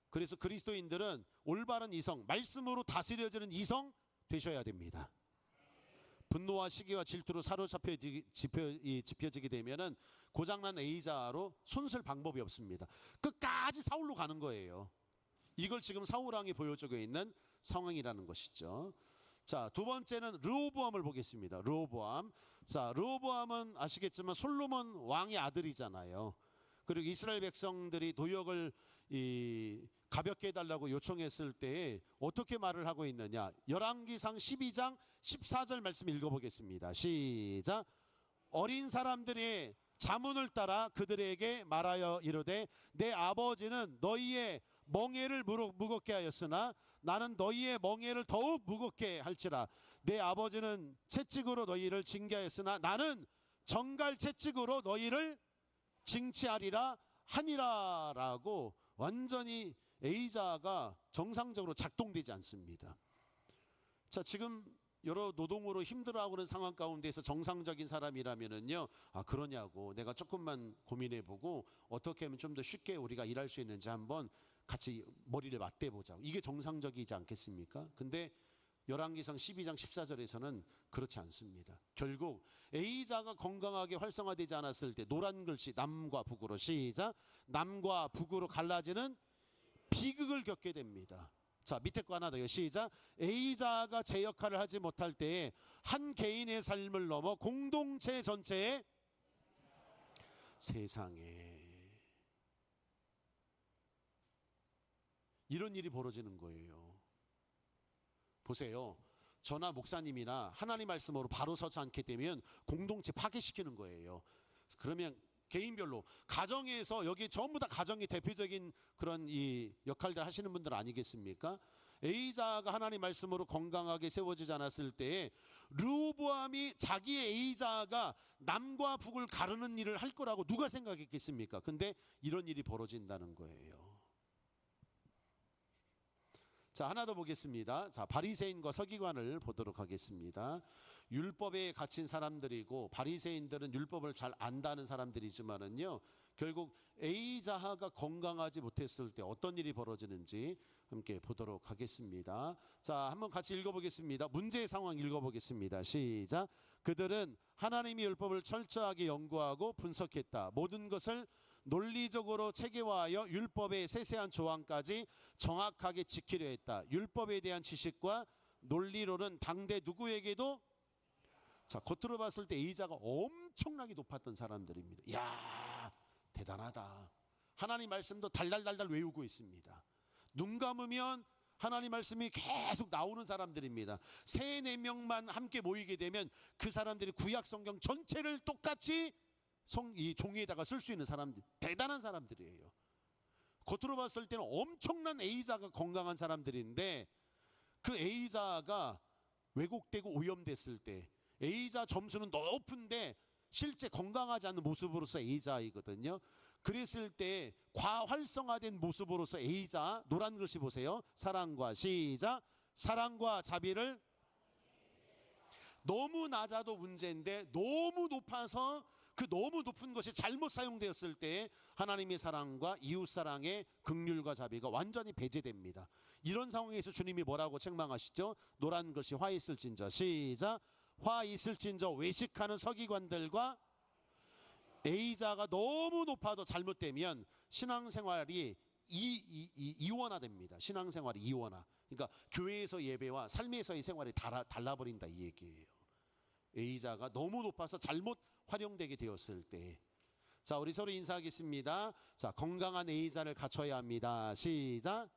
그래서 그리스도인들은 올바른 이성, 말씀으로 다스려지는 이성 되셔야 됩니다. 분노와 시기와 질투로 지펴지게 되면은 고장난 A자로 손쓸 방법이 없습니다. 끝까지 사울로 가는 거예요. 이걸 지금 사울 왕이 보여주고 있는 상황이라는 것이죠. 자, 두 번째는 르호보암을 보겠습니다. 르호보암. 자, 르호보암은 아시겠지만 솔로몬 왕의 아들이잖아요. 그리고 이스라엘 백성들이 도역을 가볍게 해달라고 요청했을 때 어떻게 말을 하고 있느냐. 열왕기상 12장 14절 말씀 읽어보겠습니다. 시작. 어린 사람들의 자문을 따라 그들에게 말하여 이르되 내 아버지는 너희의 멍에를 무겁게 하였으나 나는 너희의 멍에를 더욱 무겁게 할지라. 내 아버지는 채찍으로 너희를 징계하였으나 나는 정갈 채찍으로 너희를 징치하리라 하니라라고 완전히 A자가 정상적으로 작동되지 않습니다. 자, 지금 여러 노동으로 힘들어하고 있는 상황 가운데서 정상적인 사람이라면은요, 아 그러냐고 내가 조금만 고민해보고 어떻게 하면 좀 더 쉽게 우리가 일할 수 있는지 한번 같이 머리를 맞대보자. 이게 정상적이지 않겠습니까? 근데 열왕기상 12장 14절에서는 그렇지 않습니다. 결국 A자가 건강하게 활성화되지 않았을 때 노란 글씨 남과 북으로 시작. 남과 북으로 갈라지는 비극을 겪게 됩니다. 자, 밑에 거 하나 더요. 시작. A자가 제 역할을 하지 못할 때에 한 개인의 삶을 넘어 공동체 전체의 세상에 이런 일이 벌어지는 거예요. 보세요. 저나 목사님이나 하나님 말씀으로 바로 서지 않게 되면 공동체 파괴시키는 거예요. 그러면 개인별로 가정에서 여기 전부 다 가정이 대표적인 그런 이 역할들 하시는 분들 아니겠습니까? A자가 하나님 말씀으로 건강하게 세워지지 않았을 때에 르호보암이 자기의 A자가 남과 북을 가르는 일을 할 거라고 누가 생각했겠습니까? 근데 이런 일이 벌어진다는 거예요. 자, 하나 더 보겠습니다. 자, 바리새인과 서기관을 보도록 하겠습니다. 율법에 갇힌 사람들이고 바리새인들은 율법을 잘 안다는 사람들이지만은요, 결국 A자가 건강하지 못했을 때 어떤 일이 벌어지는지 함께 보도록 하겠습니다. 자, 한번 같이 읽어보겠습니다. 문제의 상황 읽어보겠습니다. 시작. 그들은 하나님의 율법을 철저하게 연구하고 분석했다. 모든 것을 논리적으로 체계화하여 율법의 세세한 조항까지 정확하게 지키려 했다. 율법에 대한 지식과 논리로는 당대 누구에게도, 자, 겉으로 봤을 때 A자가 엄청나게 높았던 사람들입니다. 이야, 대단하다. 하나님 말씀도 달달달달 외우고 있습니다. 눈 감으면 하나님 말씀이 계속 나오는 사람들입니다. 3-4명만 함께 모이게 되면 그 사람들이 구약 성경 전체를 똑같이 이 종이에다가 쓸 수 있는 사람들, 대단한 사람들이에요. 겉으로 봤을 때는 엄청난 A자가 건강한 사람들인데 그 A자가 왜곡되고 오염됐을 때 A자 점수는 높은데 실제 건강하지 않은 모습으로서 A자이거든요. 그랬을 때 과활성화된 모습으로서 A자, 노란 글씨 보세요. 사랑과 시작. 사랑과 자비를, 너무 낮아도 문제인데 너무 높아서 그 너무 높은 것이 잘못 사용되었을 때 하나님의 사랑과 이웃사랑의 긍휼과 자비가 완전히 배제됩니다. 이런 상황에서 주님이 뭐라고 책망하시죠? 노란 글씨 화 있을진저, 시작. 화 있을진저 외식하는 서기관들과 A자가 너무 높아도 잘못되면 신앙생활이 이원화됩니다. 신앙생활이 이원화. 그러니까 교회에서 예배와 삶에서의 생활이 달라버린다 이 얘기예요. A자가 너무 높아서 잘못 활용되게 되었을 때. 자, 우리 서로 인사하겠습니다. 자, 건강한 A자를 갖춰야 합니다. 시작.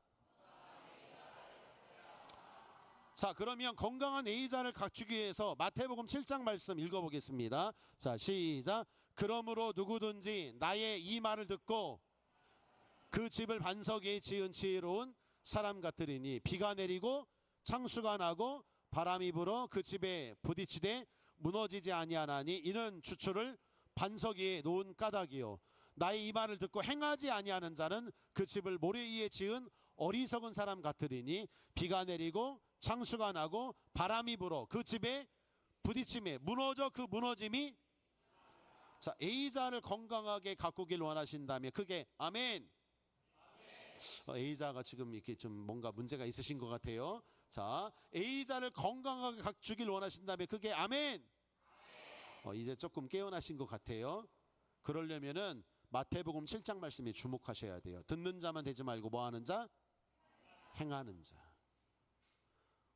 자, 그러면 건강한 A자를 갖추기 위해서 마태복음 7장 말씀 읽어보겠습니다. 자, 시작. 그러므로 누구든지 나의 이 말을 듣고 그 집을 반석 위에 지은 지혜로운 사람 같으리니 비가 내리고 창수가 나고 바람이 불어 그 집에 부딪히되 무너지지 아니하나니 이는 주추를 반석 위에 놓은 까닭이요. 나의 이 말을 듣고 행하지 아니하는 자는 그 집을 모래 위에 지은 어리석은 사람 같으리니 비가 내리고 창수가 나고 바람이 불어 그 집에 부딪힘에 무너져 그 무너짐이. 자, A자를 건강하게 가꾸길 원하신다면 크게 아멘. A자가 지금 이렇게 좀 뭔가 문제가 있으신 것 같아요. 자, A자를 건강하게 갖추길 원하신다면 크게 아멘. 이제 조금 깨어나신 것 같아요. 그러려면은 마태복음 7장 말씀에 주목하셔야 돼요. 듣는 자만 되지 말고 뭐 하는 자? 행하는 자.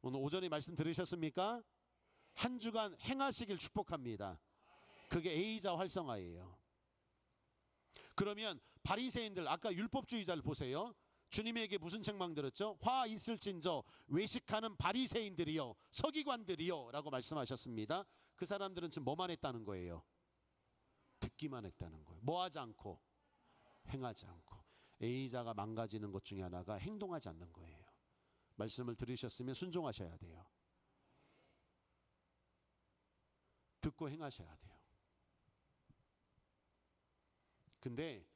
오늘 오전에 말씀 들으셨습니까? 한 주간 행하시길 축복합니다. 그게 A자 활성화예요. 그러면 바리새인들, 아까 율법주의자를 보세요. 주님에게 무슨 책망 들었죠? 화 있을진저 외식하는 바리새인들이요 서기관들이요 라고 말씀하셨습니다. 그 사람들은 지금 뭐만 했다는 거예요? 듣기만 했다는 거예요. 뭐 하지 않고? 행하지 않고. A자가 망가지는 것 중에 하나가 행동하지 않는 거예요. 말씀을 들으셨으면 순종하셔야 돼요. 듣고 행하셔야 돼요. 근데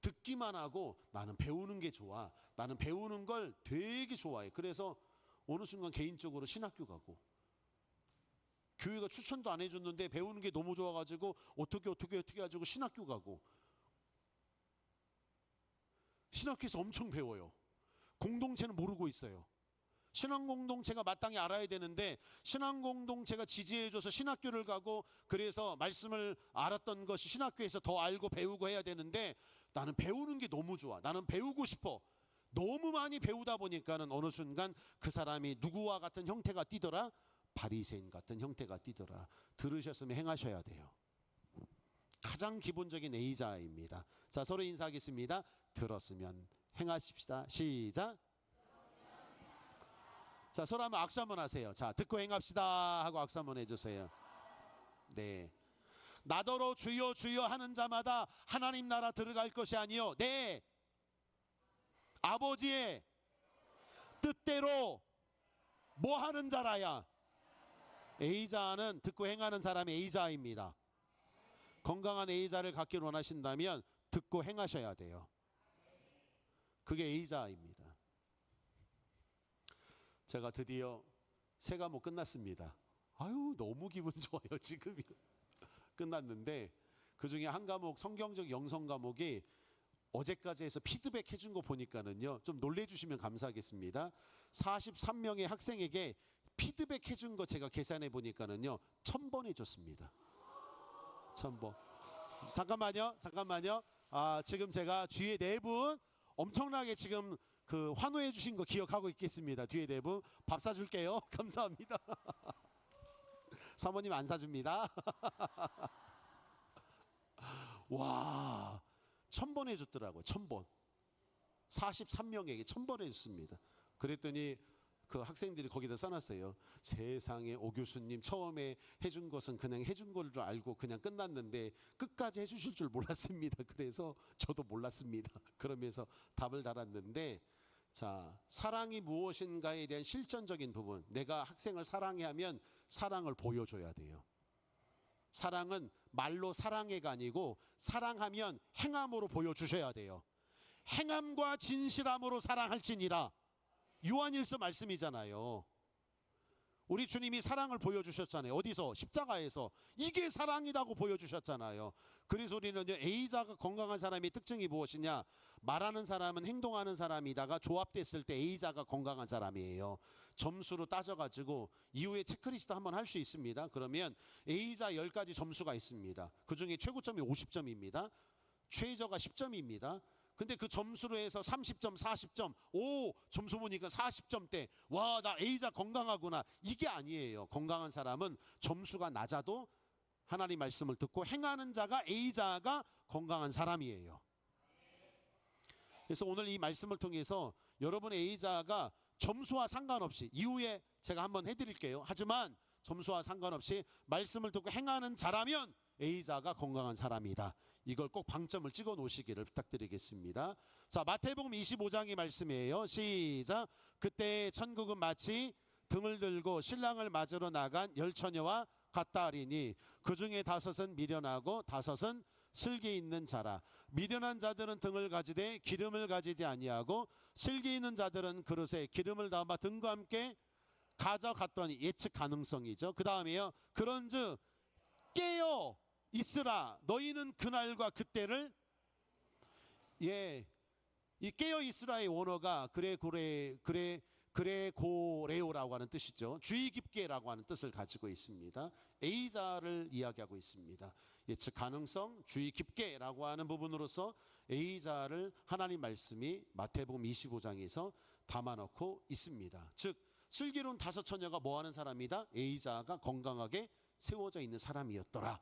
듣기만 하고 나는 배우는 게 좋아. 나는 배우는 걸 되게 좋아해. 그래서 어느 순간 개인적으로 신학교 가고 교회가 추천도 안 해줬는데 배우는 게 너무 좋아가지고 어떻게 해가지고 신학교 가고 신학교에서 엄청 배워요. 공동체는 모르고 있어요. 신앙공동체가 마땅히 알아야 되는데 신앙공동체가 지지해줘서 신학교를 가고 그래서 말씀을 알았던 것이 신학교에서 더 알고 배우고 해야 되는데 나는 배우는 게 너무 좋아. 나는 배우고 싶어. 너무 많이 배우다 보니까는 어느 순간 그 사람이 누구와 같은 형태가 띠더라? 바리새인 같은 형태가 띠더라. 들으셨으면 행하셔야 돼요. 가장 기본적인 A자입니다. 자, 서로 인사하겠습니다. 들었으면 행하십시다. 시작. 자, 서로 한번 악수 한번 하세요. 자, 듣고 행합시다 하고 악수 한번 해주세요. 네. 나더러 주여 주여 하는 자마다 하나님 나라 들어갈 것이 아니요 네 아버지의 뜻대로 뭐 하는 자라야. A자는 듣고 행하는 사람이 A자입니다. 건강한 A자를 갖기를 원하신다면 듣고 행하셔야 돼요. 그게 A자입니다. 제가 드디어 세 과목 끝났습니다. 아유, 너무 기분 좋아요. 지금 끝났는데 그 중에 한 과목 성경적 영성 과목이 어제까지 해서 피드백 해준 거 보니까는요 좀 놀래주시면 감사하겠습니다. 43명의 학생에게 피드백 해준 거 제가 계산해 보니까는요 1000번 해줬습니다. 1000번. 잠깐만요. 지금 제가 뒤에 네 분 엄청나게 지금 그 환호해 주신 거 기억하고 있겠습니다. 뒤에 네 분 밥 사줄게요. 감사합니다. 사모님 안 사줍니다. 와, 1000번 해줬더라고요. 1000번. 43명에게 1000번 해줬습니다. 그랬더니 그 학생들이 거기다 써놨어요. 세상에 오 교수님 처음에 해준 것은 그냥 해준 걸 줄 알고 그냥 끝났는데 끝까지 해주실 줄 몰랐습니다. 그래서 저도 몰랐습니다. 그러면서 답을 달았는데 자, 사랑이 무엇인가에 대한 실전적인 부분. 내가 학생을 사랑해 하면 사랑을 보여줘야 돼요. 사랑은 말로 사랑해가 아니고 사랑하면 행함으로 보여주셔야 돼요. 행함과 진실함으로 사랑할지니라. 요한일서 말씀이잖아요. 우리 주님이 사랑을 보여주셨잖아요. 어디서? 십자가에서. 이게 사랑이라고 보여주셨잖아요. 그래서 우리는 A자가 건강한 사람의 특징이 무엇이냐? 말하는 사람은 행동하는 사람이다가 조합됐을 때 A자가 건강한 사람이에요. 점수로 따져가지고 이후에 체크리스트 한번 할 수 있습니다. 그러면 A자 10가지 점수가 있습니다. 그 중에 최고점이 50점입니다. 최저가 10점입니다. 근데 그 점수로 해서 30점, 40점, 오, 점수 보니까 40점대. 와, 나 A자 건강하구나. 이게 아니에요. 건강한 사람은 점수가 낮아도 하나님 말씀을 듣고 행하는 자가 A자가 건강한 사람이에요. 그래서 오늘 이 말씀을 통해서 여러분의 A자가 점수와 상관없이 이후에 제가 한번 해드릴게요. 하지만 점수와 상관없이 말씀을 듣고 행하는 자라면 A자가 건강한 사람이다. 이걸 꼭 방점을 찍어 놓으시기를 부탁드리겠습니다. 자, 마태복음 25장의 말씀이에요. 시작. 그때 천국은 마치 등을 들고 신랑을 맞으러 나간 10처녀와 같다 하리니 그 중에 5은 미련하고 5은 슬기 있는 자라. 미련한 자들은 등을 가지되 기름을 가지지 아니하고 슬기 있는 자들은 그릇에 기름을 담아 등과 함께 가져갔더니 예측 가능성이죠. 그 다음에요. 그런즉 깨어 있으라. 너희는 그날과 그때를 이 깨어 있으라의 원어가 그레고레오라고 하는 뜻이죠. 주의 깊게라고 하는 뜻을 가지고 있습니다. A자를 이야기하고 있습니다. 예측 가능성, 주의 깊게라고 하는 부분으로서 A자를 하나님 말씀이 마태복음 25장에서 담아놓고 있습니다. 즉 슬기로운 다섯 처녀가 뭐하는 사람이다? A자가 건강하게 세워져 있는 사람이었더라.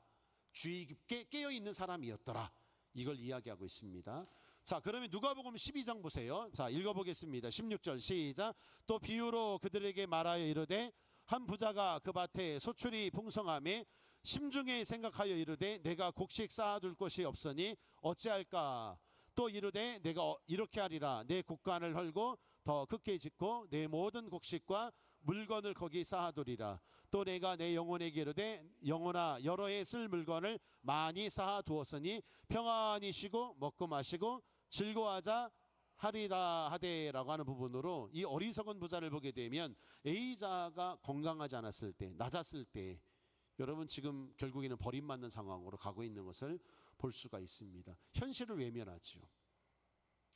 주의 깊게 깨어있는 사람이었더라. 이걸 이야기하고 있습니다. 자, 그러면 누가복음 12장 보세요. 자, 읽어보겠습니다. 16절 시작. 또 비유로 그들에게 말하여 이르되 한 부자가 그 밭에 소출이 풍성함에 심중에 생각하여 이르되 내가 곡식 쌓아둘 곳이 없으니 어찌할까. 또 이르되 내가 이렇게 하리라. 내 곡간을 헐고 더 크게 짓고 내 모든 곡식과 물건을 거기 쌓아두리라. 또 내가 내 영혼에게 이르되 영혼아 여러 해 쓸 물건을 많이 쌓아두었으니 평안히 쉬고 먹고 마시고 즐거워하자 하리라 하되라고 하는 부분으로 이 어리석은 부자를 보게 되면 A자가 건강하지 않았을 때, 낮았을 때 여러분 지금 결국에는 버림받는 상황으로 가고 있는 것을 볼 수가 있습니다. 현실을 외면하지요.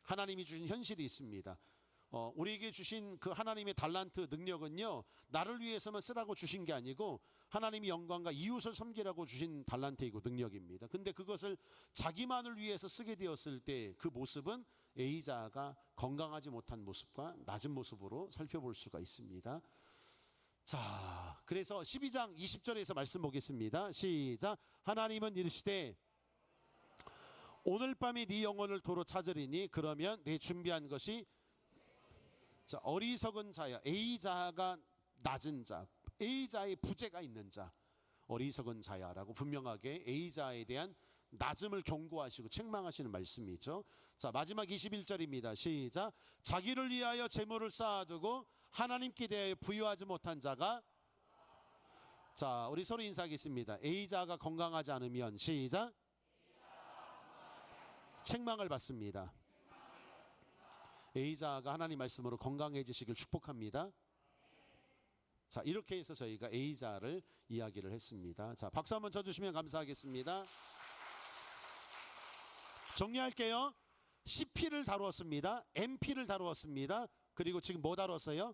하나님이 주신 현실이 있습니다. 우리에게 주신 그 하나님의 달란트 능력은요, 나를 위해서만 쓰라고 주신 게 아니고 하나님이 영광과 이웃을 섬기라고 주신 달란트이고 능력입니다. 근데 그것을 자기만을 위해서 쓰게 되었을 때 그 모습은 A자가 건강하지 못한 모습과 낮은 모습으로 살펴볼 수가 있습니다. 자, 그래서 12장 20절에서 말씀 보겠습니다. 시작. 하나님은 이르시되 오늘 밤에 네 영혼을 도로 찾으리니 그러면 내 준비한 것이, 자, 어리석은 자야. A자가 낮은 자, A자의 부재가 있는 자, 어리석은 자야라고 분명하게 A자에 대한 낮음을 경고하시고 책망하시는 말씀이죠. 자, 마지막 21절입니다. 시작. 자기를 위하여 재물을 쌓아두고 하나님께 대하여 부유하지 못한 자가, 자, 우리 서로 인사하겠습니다. A자가 건강하지 않으면 시작. 책망을 받습니다. A자가 하나님 말씀으로 건강해지시길 축복합니다. 자, 이렇게 해서 저희가 A자를 이야기를 했습니다. 자, 박수 한번 쳐주시면 감사하겠습니다. 정리할게요. CP를 다루었습니다. MP를 다루었습니다. 그리고 지금 뭐 다루었어요?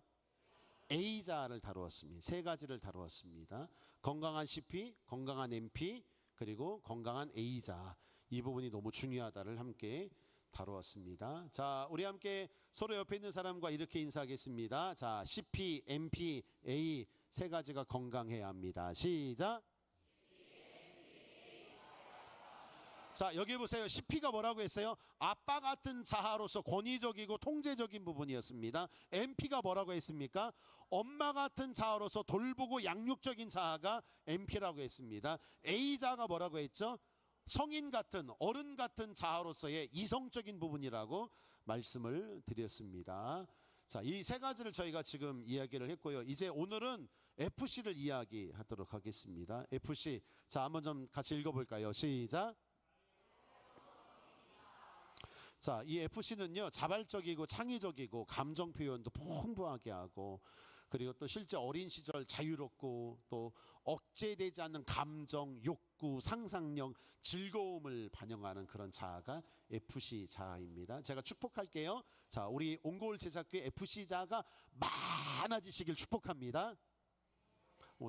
A자를 다루었습니다. 세 가지를 다루었습니다. 건강한 CP, 건강한 MP, 그리고 건강한 A자. 이 부분이 너무 중요하다를 함께 다루었습니다. 자, 우리 함께 서로 옆에 있는 사람과 이렇게 인사하겠습니다. 자, CP, MP, A 세 가지가 건강해야 합니다. 시작. 자, 여기 보세요. CP가 뭐라고 했어요? 아빠 같은 자아로서 권위적이고 통제적인 부분이었습니다. MP가 뭐라고 했습니까? 엄마 같은 자아로서 돌보고 양육적인 자아가 MP라고 했습니다. A자가 뭐라고 했죠? 성인 같은, 어른 같은 자아로서의 이성적인 부분이라고 말씀을 드렸습니다. 자, 이 세 가지를 저희가 지금 이야기를 했고요. 이제 오늘은 FC를 이야기하도록 하겠습니다. FC. 자, 한번 좀 같이 읽어볼까요? 시작. 자, 이 FC는요, 자발적이고 창의적이고 감정 표현도 풍부하게 하고, 그리고 또 실제 어린 시절 자유롭고 또 억제되지 않는 감정, 욕구, 상상력, 즐거움을 반영하는 그런 자아가 FC 자아입니다. 제가 축복할게요. 자, 우리 온고울 제작교회 FC 자아가 많아지시길 축복합니다.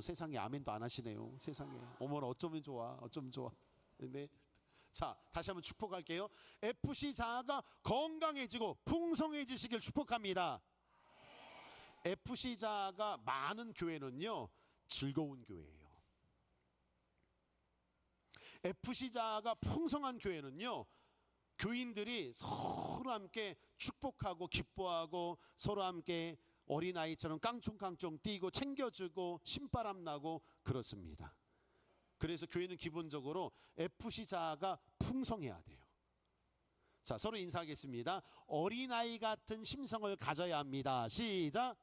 세상에 아멘도 안 하시네요. 세상에. 어머나 어쩌면 좋아. 어쩌면 좋아. 네. 자, 다시 한번 축복할게요. FC 자아가 건강해지고 풍성해지시길 축복합니다. FC 자아가 많은 교회는요, 즐거운 교회예요. FC 자아가 풍성한 교회는요, 교인들이 서로 함께 축복하고 기뻐하고 서로 함께 어린아이처럼 깡총깡총 뛰고 챙겨주고 신바람 나고 그렇습니다. 그래서 교회는 기본적으로 FC 자아가 풍성해야 돼요. 자, 서로 인사하겠습니다. 어린아이 같은 심성을 가져야 합니다. 시작.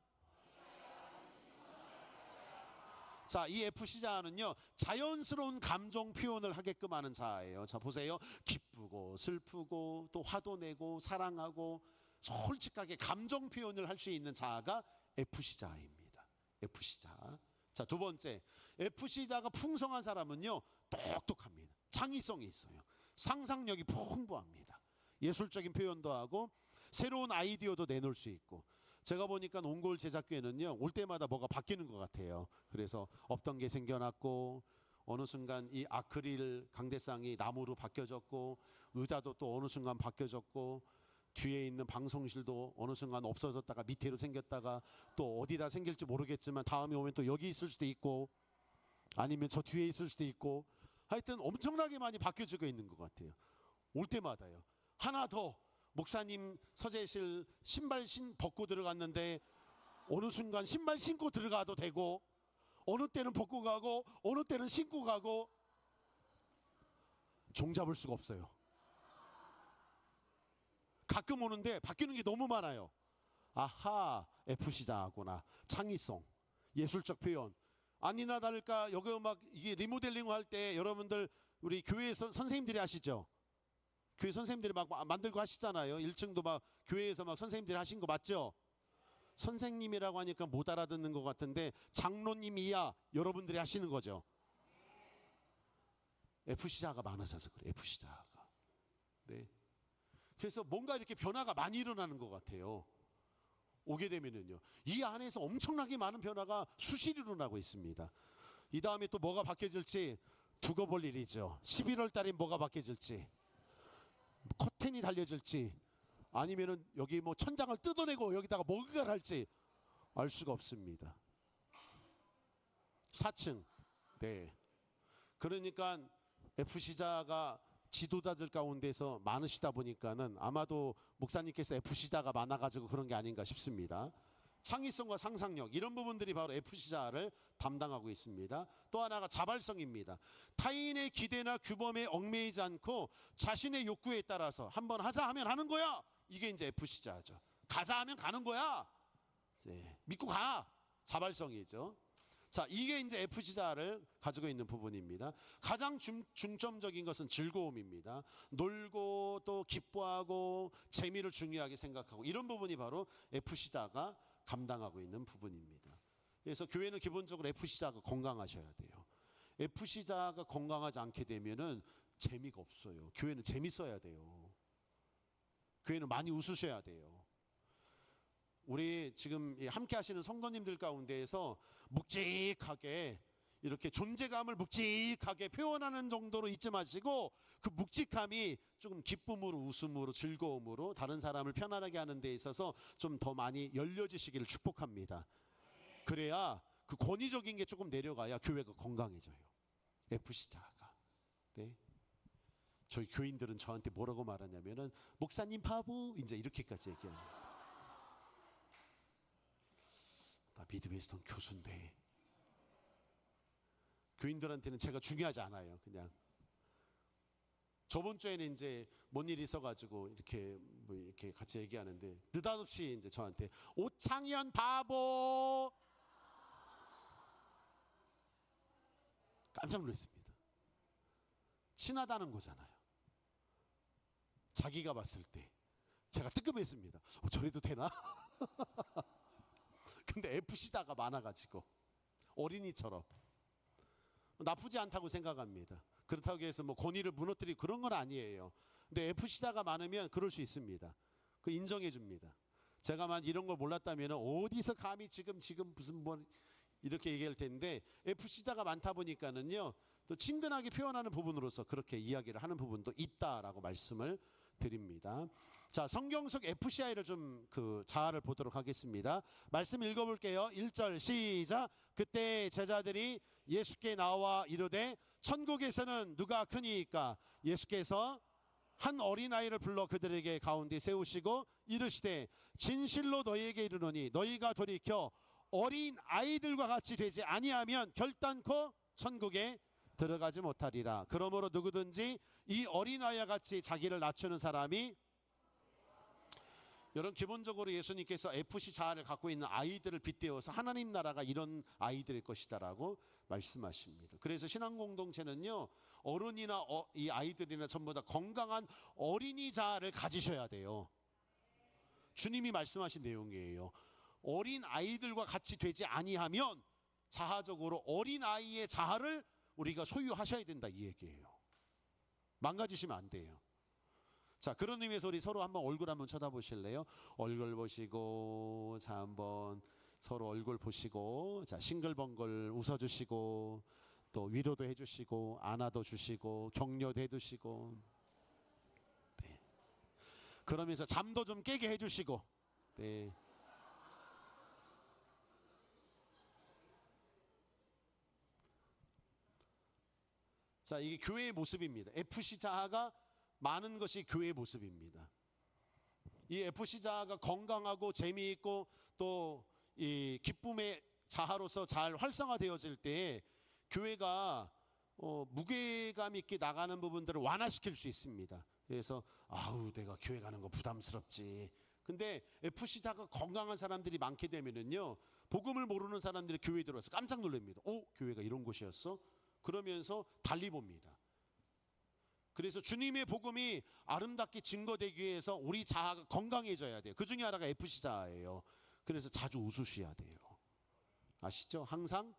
자, 이 FC 자아는요, 자연스러운 감정 표현을 하게끔 하는 자아예요. 자, 보세요. 기쁘고 슬프고 또 화도 내고 사랑하고 솔직하게 감정 표현을 할 수 있는 자아가 FC 자아입니다. F시자. 자, 두 번째, F시자가 풍성한 사람은요, 똑똑합니다. 창의성이 있어요. 상상력이 풍부합니다. 예술적인 표현도 하고 새로운 아이디어도 내놓을 수 있고. 제가 보니까 옹골 제작교회는요, 올 때마다 뭐가 바뀌는 것 같아요. 그래서 없던 게 생겨났고, 어느 순간 이 아크릴 강대상이 나무로 바뀌어졌고, 의자도 또 어느 순간 바뀌어졌고, 뒤에 있는 방송실도 어느 순간 없어졌다가 밑으로 생겼다가 또 어디다 생길지 모르겠지만 다음에 오면 또 여기 있을 수도 있고, 아니면 저 뒤에 있을 수도 있고, 하여튼 엄청나게 많이 바뀌어지고 있는 것 같아요. 올 때마다요. 하나 더, 목사님 서재실 신발 벗고 들어갔는데 어느 순간 신발 신고 들어가도 되고, 어느 때는 벗고 가고 어느 때는 신고 가고, 종잡을 수가 없어요. 가끔 오는데 바뀌는 게 너무 많아요. 아하, F시자구나. 창의성, 예술적 표현. 아니나 다를까 여기 막 이게 리모델링 할 때 여러분들 우리 교회에서 선생님들이 아시죠? 교회 선생님들이 막 만들고 하시잖아요. 1층도 막 교회에서 막 선생님들이 하신 거 맞죠? 선생님이라고 하니까 못 알아듣는 것 같은데 장로님이야 여러분들이 하시는 거죠. F시자가 많아져서 그래. F시자가. 네. 그래서 뭔가 이렇게 변화가 많이 일어나는 것 같아요. 오게 되면은요, 이 안에서 엄청나게 많은 변화가 수시로 일어나고 있습니다. 이 다음에 또 뭐가 바뀌어질지 두고 볼 일이죠. 11월 달에 뭐가 바뀌어질지, 커튼이 달려질지, 아니면은 여기 뭐 천장을 뜯어내고 여기다가 뭔가를 할지 알 수가 없습니다. 4층. 네. 그러니까 F시자가 지도자들 가운데서 많으시다 보니까는 아마도 목사님께서 F시자가 많아가지고 그런 게 아닌가 싶습니다. 창의성과 상상력, 이런 부분들이 바로 F시자를 담당하고 있습니다. 또 하나가 자발성입니다. 타인의 기대나 규범에 얽매이지 않고 자신의 욕구에 따라서 한번 하자 하면 하는 거야. 이게 이제 F시자죠. 가자 하면 가는 거야. 네, 믿고 가. 자발성이죠. 자, 이게 이제 F시자를 가지고 있는 부분입니다. 가장 중점적인 것은 즐거움입니다. 놀고 또 기뻐하고 재미를 중요하게 생각하고, 이런 부분이 바로 F시자가 감당하고 있는 부분입니다. 그래서 교회는 기본적으로 F시자가 건강하셔야 돼요. F시자가 건강하지 않게 되면은 재미가 없어요. 교회는 재밌어야 돼요. 교회는 많이 웃으셔야 돼요. 우리 지금 함께 하시는 성도님들 가운데에서 묵직하게 이렇게 존재감을 묵직하게 표현하는 정도로 있지 마시고, 그 묵직함이 조금 기쁨으로, 웃음으로, 즐거움으로 다른 사람을 편안하게 하는 데 있어서 좀 더 많이 열려지시기를 축복합니다. 그래야 그 권위적인 게 조금 내려가야 교회가 건강해져요. F시자가. 네. 저희 교인들은 저한테 뭐라고 말하냐면은 목사님 바보, 이제 이렇게까지 얘기합니다. 나 미드웨스턴 교수인데. 교인들한테는 제가 중요하지 않아요. 그냥 저번 주에는 이제 뭔 일이 있어가지고 이렇게 뭐 이렇게 같이 얘기하는데 느닷없이 이제 저한테 오창현 바보, 깜짝 놀랐습니다. 친하다는 거잖아요. 자기가 봤을 때 제가 뜨끔했습니다. 저래도 되나? 근데 F시자가 많아가지고 어린이처럼 나쁘지 않다고 생각합니다. 그렇다고 해서 뭐 권위를 무너뜨리고 그런 건 아니에요. 근데 F시자가 많으면 그럴 수 있습니다. 그 인정해 줍니다. 제가 만 이런 걸 몰랐다면 어디서 감히 지금 무슨 뭐 이렇게 얘기할 텐데, F시자가 많다 보니까는요, 또 친근하게 표현하는 부분으로서 그렇게 이야기를 하는 부분도 있다라고 말씀을 드립니다. 자, 성경 속 FCI를 좀 그 자아를 보도록 하겠습니다. 말씀 읽어볼게요. 1절 시작. 그때 제자들이 예수께 나와 이르되 천국에서는 누가 크니이까? 예수께서 한 어린아이를 불러 그들에게 가운데 세우시고 이르시되 진실로 너희에게 이르노니 너희가 돌이켜 어린 아이들과 같이 되지 아니하면 결단코 천국에 들어가지 못하리라. 그러므로 누구든지 이 어린아이와 같이 자기를 낮추는 사람이, 여러분 기본적으로 예수님께서 FC 자아를 갖고 있는 아이들을 빗대어서 하나님 나라가 이런 아이들일 것이다라고 말씀하십니다. 그래서 신앙 공동체는요, 어른이나 이 아이들이나 전부 다 건강한 어린이 자아를 가지셔야 돼요. 주님이 말씀하신 내용이에요. 어린 아이들과 같이 되지 아니하면 자하적으로 어린 아이의 자아를 우리가 소유하셔야 된다 이 얘기예요. 망가지시면 안 돼요. 자, 그런 의미에서 우리 서로 한번 얼굴 한번 쳐다보실래요? 얼굴 보시고, 자, 한번 서로 얼굴 보시고, 자, 싱글벙글 웃어주시고, 또 위로도 해주시고, 안아도 주시고, 격려도 해주시고, 네. 그러면서 잠도 좀 깨게 해주시고, 네. 자, 이게 교회의 모습입니다. FC 자아가 많은 것이 교회의 모습입니다. 이 FC 자아가 건강하고 재미있고 또 이 기쁨의 자아로서 잘 활성화되어질 때 교회가 무게감 있게 나가는 부분들을 완화시킬 수 있습니다. 그래서 아우 내가 교회 가는 거 부담스럽지. 근데 FC 자아가 건강한 사람들이 많게 되면은요, 복음을 모르는 사람들이 교회에 들어와서 깜짝 놀랍니다. 교회가 이런 곳이었어? 그러면서 달리 봅니다. 그래서 주님의 복음이 아름답게 증거되기 위해서 우리 자아가 건강해져야 돼요. 그 중에 하나가 FC 자아예요. 그래서 자주 웃으셔야 돼요. 아시죠? 항상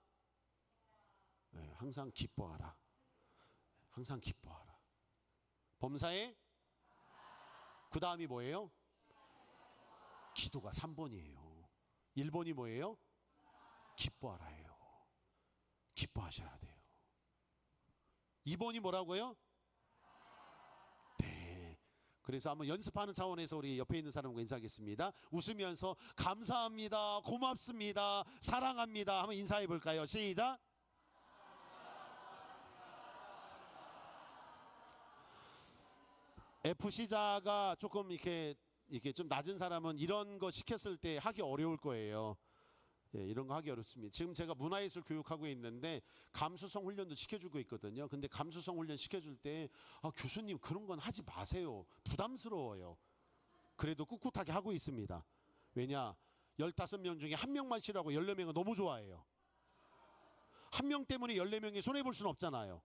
네, 항상 기뻐하라. 항상 기뻐하라. 범사에 그 다음이 뭐예요? 기도가 3번이에요. 1번이 뭐예요? 기뻐하라예요. 기뻐하셔야 돼요. 2번이 뭐라고요? 그래서 한번 연습하는 차원에서 우리 옆에 있는 사람과 인사하겠습니다. 웃으면서 감사합니다, 고맙습니다, 사랑합니다 한번 인사해 볼까요? 시작. FC자가 조금 이렇게 좀 낮은 사람은 이런 거 시켰을 때 하기 어려울 거예요. 예, 이런 거 하기 어렵습니다. 지금 제가 문화예술 교육하고 있는데 감수성 훈련도 시켜주고 있거든요. 근데 감수성 훈련 시켜줄 때 교수님 그런 건 하지 마세요. 부담스러워요. 그래도 꿋꿋하게 하고 있습니다. 왜냐? 15명 중에 한 명만 싫어하고 14명은 너무 좋아해요. 한 명 때문에 14명이 손해볼 수는 없잖아요.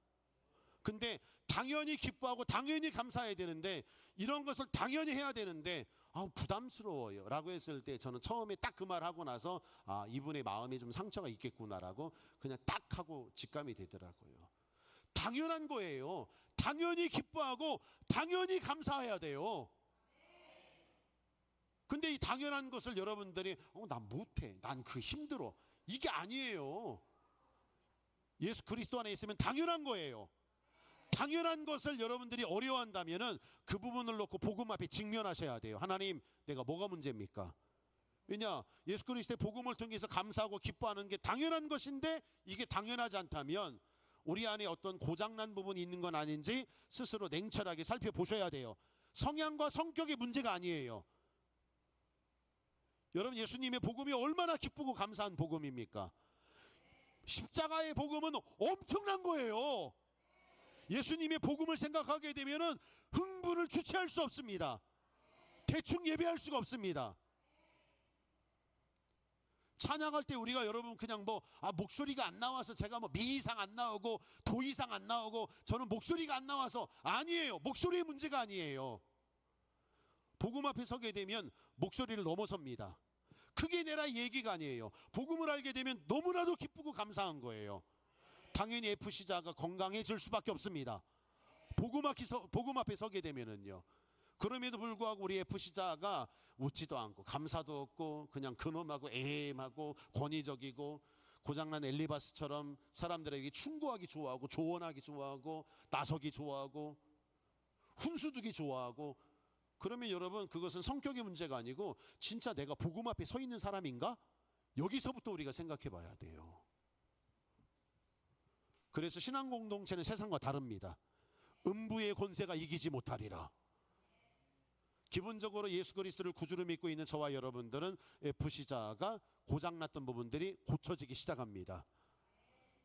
근데 당연히 기뻐하고 당연히 감사해야 되는데 이런 것을 당연히 해야 되는데 부담스러워요 라고 했을 때 저는 처음에 딱 그 말 하고 나서 이분의 마음에 좀 상처가 있겠구나라고 그냥 딱 하고 직감이 되더라고요. 당연한 거예요. 당연히 기뻐하고 당연히 감사해야 돼요. 근데 이 당연한 것을 여러분들이 난 못해, 난 그 힘들어, 이게 아니에요. 예수 그리스도 안에 있으면 당연한 거예요. 당연한 것을 여러분들이 어려워한다면은 그 부분을 놓고 복음 앞에 직면하셔야 돼요. 하나님, 내가 뭐가 문제입니까? 왜냐? 예수 그리스도의 복음을 통해서 감사하고 기뻐하는 게 당연한 것인데 이게 당연하지 않다면 우리 안에 어떤 고장난 부분이 있는 건 아닌지 스스로 냉철하게 살펴보셔야 돼요. 성향과 성격의 문제가 아니에요. 여러분, 예수님의 복음이 얼마나 기쁘고 감사한 복음입니까? 십자가의 복음은 엄청난 거예요. 예수님의 복음을 생각하게 되면은 흥분을 주체할 수 없습니다. 대충 예배할 수가 없습니다. 찬양할 때 우리가 여러분 그냥 목소리가 안 나와서 제가 미 이상 안 나오고 도 이상 안 나오고 저는 목소리가 안 나와서 아니에요. 목소리의 문제가 아니에요. 복음 앞에 서게 되면 목소리를 넘어섭니다. 크게 내라 얘기가 아니에요. 복음을 알게 되면 너무나도 기쁘고 감사한 거예요. 당연히 FC자가 건강해질 수밖에 없습니다. 복음 앞에 서게 되면은요. 그럼에도 불구하고 우리 FC자가 웃지도 않고 감사도 없고 그냥 근엄하고 애매하고 권위적이고 고장난 엘리바스처럼 사람들에게 충고하기 좋아하고 조언하기 좋아하고 나서기 좋아하고 훈수두기 좋아하고, 그러면 여러분 그것은 성격의 문제가 아니고 진짜 내가 복음 앞에 서 있는 사람인가? 여기서부터 우리가 생각해 봐야 돼요. 그래서 신앙 공동체는 세상과 다릅니다. 음부의 권세가 이기지 못하리라. 기본적으로 예수 그리스도를 구주로 믿고 있는 저와 여러분들은 FC자가 고장났던 부분들이 고쳐지기 시작합니다.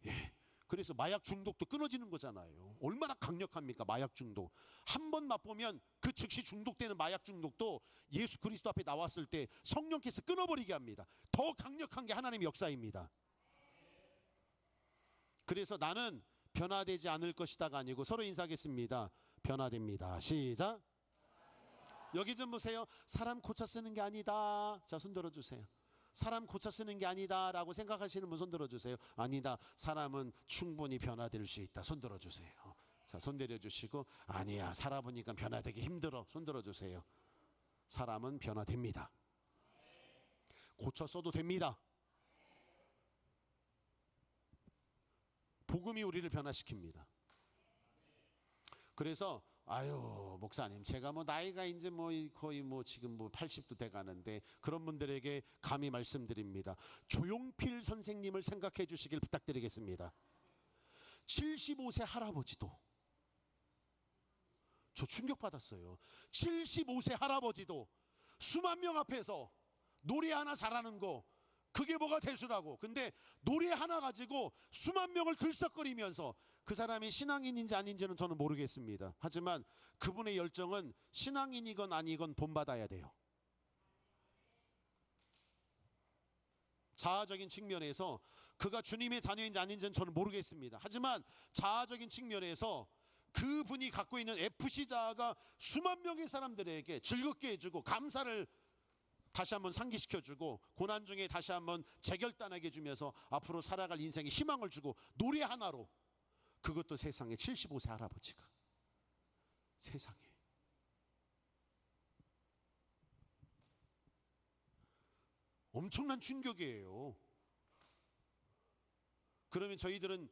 예. 그래서 마약 중독도 끊어지는 거잖아요. 얼마나 강력합니까? 마약 중독. 한 번 맛보면 그 즉시 중독되는 마약 중독도 예수 그리스도 앞에 나왔을 때 성령께서 끊어버리게 합니다. 더 강력한 게 하나님의 역사입니다. 그래서 나는 변화되지 않을 것이다가 아니고 서로 인사하겠습니다. 변화됩니다. 시작. 여기 좀 보세요. 사람 고쳐 쓰는 게 아니다. 자, 손 들어주세요. 사람 고쳐 쓰는 게 아니다라고 생각하시는 분 손 들어주세요. 아니다. 사람은 충분히 변화될 수 있다. 손 들어주세요. 자, 손 내려주시고 아니야. 살아보니까 변화되기 힘들어. 손 들어주세요. 사람은 변화됩니다. 고쳐 써도 됩니다. 복음이 우리를 변화시킵니다. 그래서 아유 목사님 제가 뭐 나이가 이제 뭐 거의 뭐 지금 뭐 80도 돼 가는데 그런 분들에게 감히 말씀드립니다. 조용필 선생님을 생각해 주시길 부탁드리겠습니다. 75세 할아버지도 저 충격받았어요. 75세 할아버지도 수만 명 앞에서 노래 하나 잘하는 거 그게 뭐가 대수라고. 근데 노래 하나 가지고 수만 명을 들썩거리면서 그 사람이 신앙인인지 아닌지는 저는 모르겠습니다. 하지만 그분의 열정은 신앙인이건 아니건 본받아야 돼요. 자아적인 측면에서 그가 주님의 자녀인지 아닌지는 저는 모르겠습니다. 하지만 자아적인 측면에서 그분이 갖고 있는 FC 자아가 수만 명의 사람들에게 즐겁게 해주고 감사를 다시 한번 상기시켜주고 고난 중에 다시 한번 재결단하게 해주면서 앞으로 살아갈 인생에 희망을 주고 노래 하나로, 그것도 세상에 75세 할아버지가 세상에 엄청난 충격이에요. 그러면 저희들은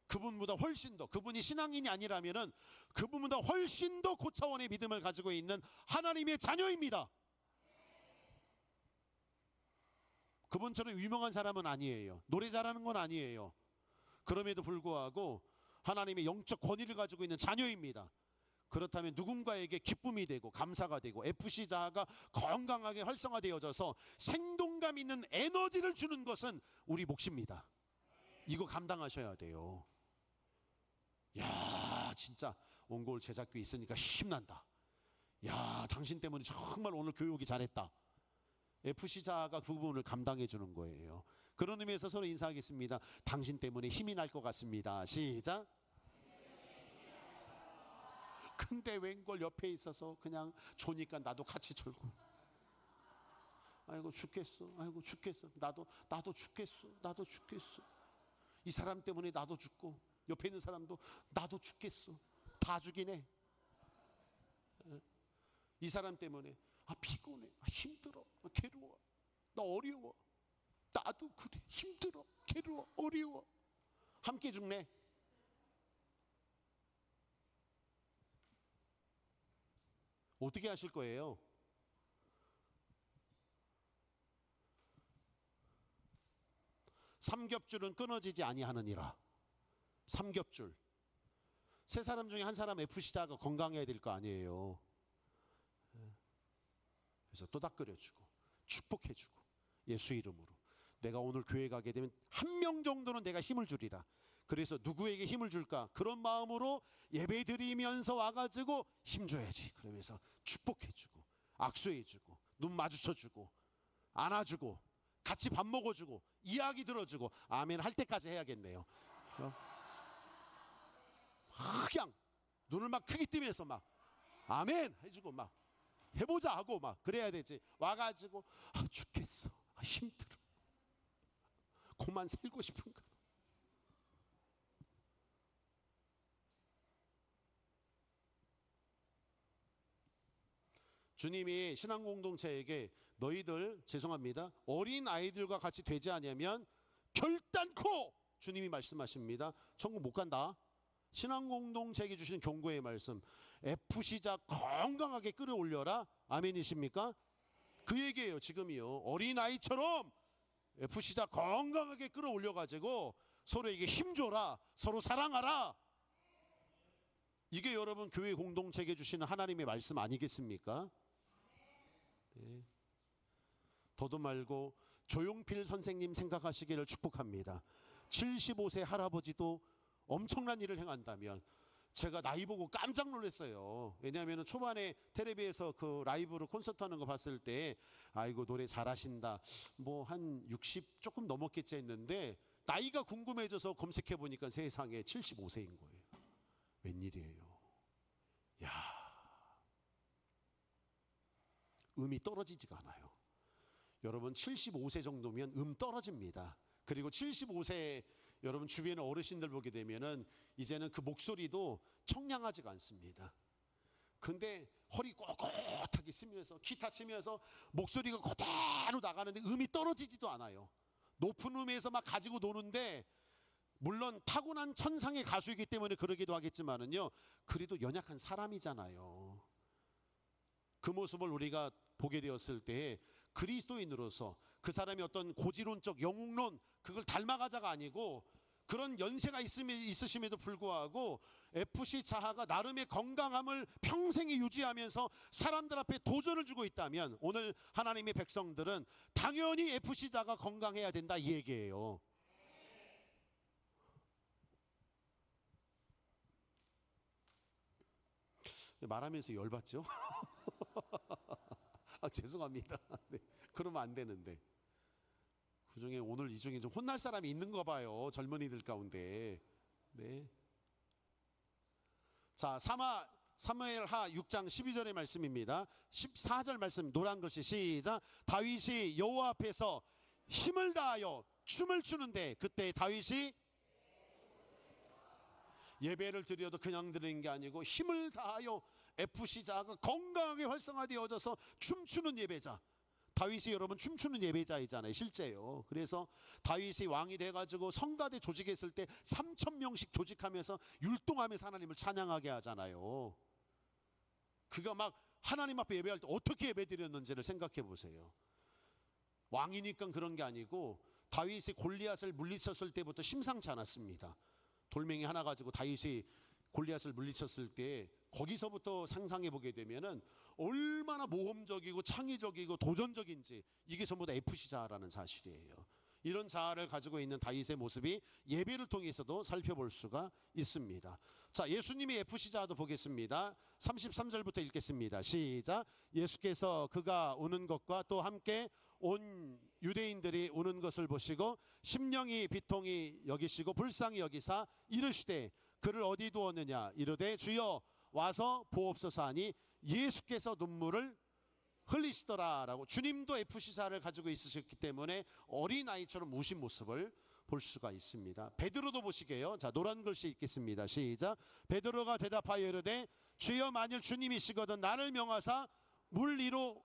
그분보다 훨씬 더, 그분이 신앙인이 아니라면은 그분보다 훨씬 더 고차원의 믿음을 가지고 있는 하나님의 자녀입니다. 그분처럼 유명한 사람은 아니에요. 노래 잘하는 건 아니에요. 그럼에도 불구하고 하나님의 영적 권위를 가지고 있는 자녀입니다. 그렇다면 누군가에게 기쁨이 되고 감사가 되고 FC 자아가 건강하게 활성화되어져서 생동감 있는 에너지를 주는 것은 우리 몫입니다. 이거 감당하셔야 돼요. 야, 진짜 온골 제작교회 있으니까 힘난다. 야, 당신 때문에 정말 오늘 교육이 잘했다. FC 자아가 그 부분을 감당해 주는 거예요. 그런 의미에서 서로 인사하겠습니다. 당신 때문에 힘이 날 것 같습니다. 시작. 근데 웬걸 옆에 있어서 그냥 조니까 나도 같이 졸고. 아이고 죽겠어. 아이고 죽겠어. 나도 죽겠어. 나도 죽겠어. 이 사람 때문에 나도 죽고 옆에 있는 사람도 나도 죽겠어. 다 죽이네. 이 사람 때문에 피곤해. 힘들어. 괴로워. 나 어려워. 나도 그래. 힘들어. 괴로워. 어려워. 함께 죽네. 어떻게 하실 거예요? 삼겹줄은 끊어지지 아니하느니라. 삼겹줄. 세 사람 중에 한 사람 FC 자가 건강해야 될 거 아니에요. 그래서 또닥거려주고 축복해주고 예수 이름으로 내가 오늘 교회 가게 되면 한 명 정도는 내가 힘을 주리라. 그래서 누구에게 힘을 줄까? 그런 마음으로 예배 드리면서 와가지고 힘줘야지. 그러면서 축복해주고 악수해주고 눈 마주쳐주고 안아주고 같이 밥 먹어주고 이야기 들어주고 아멘 할 때까지 해야겠네요. 그냥 눈을 막 크게 뜨면서 막 아멘 해주고 막 해보자 하고 막 그래야 되지. 와가지고 죽겠어. 힘들어. 그만 살고 싶은가. 주님이 신앙공동체에게 너희들 죄송합니다. 어린 아이들과 같이 되지 않으면 결단코 주님이 말씀하십니다. 천국 못 간다. 신앙공동체에게 주시는 경고의 말씀. FC자 건강하게 끌어올려라. 아멘이십니까? 그 얘기예요. 지금이요. 어린아이처럼 FC자 건강하게 끌어올려가지고 서로에게 힘줘라. 서로 사랑하라. 이게 여러분 교회 공동체에게 주시는 하나님의 말씀 아니겠습니까? 네. 더도 말고 조용필 선생님 생각하시기를 축복합니다. 75세 할아버지도 엄청난 일을 행한다면 제가 나이 보고 깜짝 놀랐어요. 왜냐하면 초반에 텔레비에서 그 라이브로 콘서트 하는 거 봤을 때 아이고 노래 잘하신다. 뭐 한 60 조금 넘었겠지 했는데 나이가 궁금해져서 검색해 보니까 세상에 75세인 거예요. 웬일이에요. 야, 음이 떨어지지가 않아요. 여러분 75세 정도면 떨어집니다. 그리고 75세 여러분 주변의 어르신들 보게 되면은 이제는 그 목소리도 청량하지가 않습니다. 근데 허리 꼿꼿하게 쓰면서 기타 치면서 목소리가 그대로 나가는데 음이 떨어지지도 않아요. 높은 음에서 막 가지고 노는데, 물론 타고난 천상의 가수이기 때문에 그러기도 하겠지만은요, 그래도 연약한 사람이잖아요. 그 모습을 우리가 보게 되었을 때 그리스도인으로서 그 사람이 어떤 고지론적 영웅론 그걸 닮아가자가 아니고, 그런 연세가 있으심에도 불구하고 FC 자하가 나름의 건강함을 평생에 유지하면서 사람들 앞에 도전을 주고 있다면, 오늘 하나님의 백성들은 당연히 FC 자가 건강해야 된다 이 얘기예요. 말하면서 열받죠? 죄송합니다. 네, 그러면 안 되는데. 그중에 오늘 이 중에 좀 혼날 사람이 있는가 봐요, 젊은이들 가운데. 네. 자, 사무엘하 6장 12절의 말씀입니다. 14절 말씀 노란 글씨 시작. 다윗이 여호와 앞에서 힘을 다하여 춤을 추는데, 그때 다윗이 예배를 드려도 그냥 드리는 게 아니고 힘을 다하여 FC 자가 건강하게 활성화되어져서 춤추는 예배자. 다윗이 여러분 춤추는 예배자이잖아요, 실제요. 그래서 다윗이 왕이 돼가지고 성가대 조직했을 때 3,000명씩 조직하면서 율동하면서 하나님을 찬양하게 하잖아요. 그가 막 하나님 앞에 예배할 때 어떻게 예배드렸는지를 생각해 보세요. 왕이니까 그런 게 아니고, 다윗이 골리앗을 물리쳤을 때부터 심상치 않았습니다. 돌멩이 하나 가지고 다윗이 골리앗을 물리쳤을 때 거기서부터 상상해 보게 되면은 얼마나 모험적이고 창의적이고 도전적인지, 이게 전부 다 FC 자아라는 사실이에요. 이런 자아를 가지고 있는 다윗의 모습이 예배를 통해서도 살펴볼 수가 있습니다. 자, 예수님의 FC 자아도 보겠습니다. 33절부터 읽겠습니다. 시작. 예수께서 그가 우는 것과 또 함께 온 유대인들이 우는 것을 보시고 심령이 비통히 여기시고 불쌍히 여기사 이르시되 그를 어디 두었느냐. 이르되 주여 와서 보옵소서 하니 예수께서 눈물을 흘리시더라라고. 주님도 FC자를 가지고 있으셨기 때문에 어린아이처럼 우신 모습을 볼 수가 있습니다. 베드로도 보시게요. 자, 노란 글씨 읽겠습니다. 시작. 베드로가 대답하여 이르되 주여 만일 주님이시거든 나를 명하사 물 위로.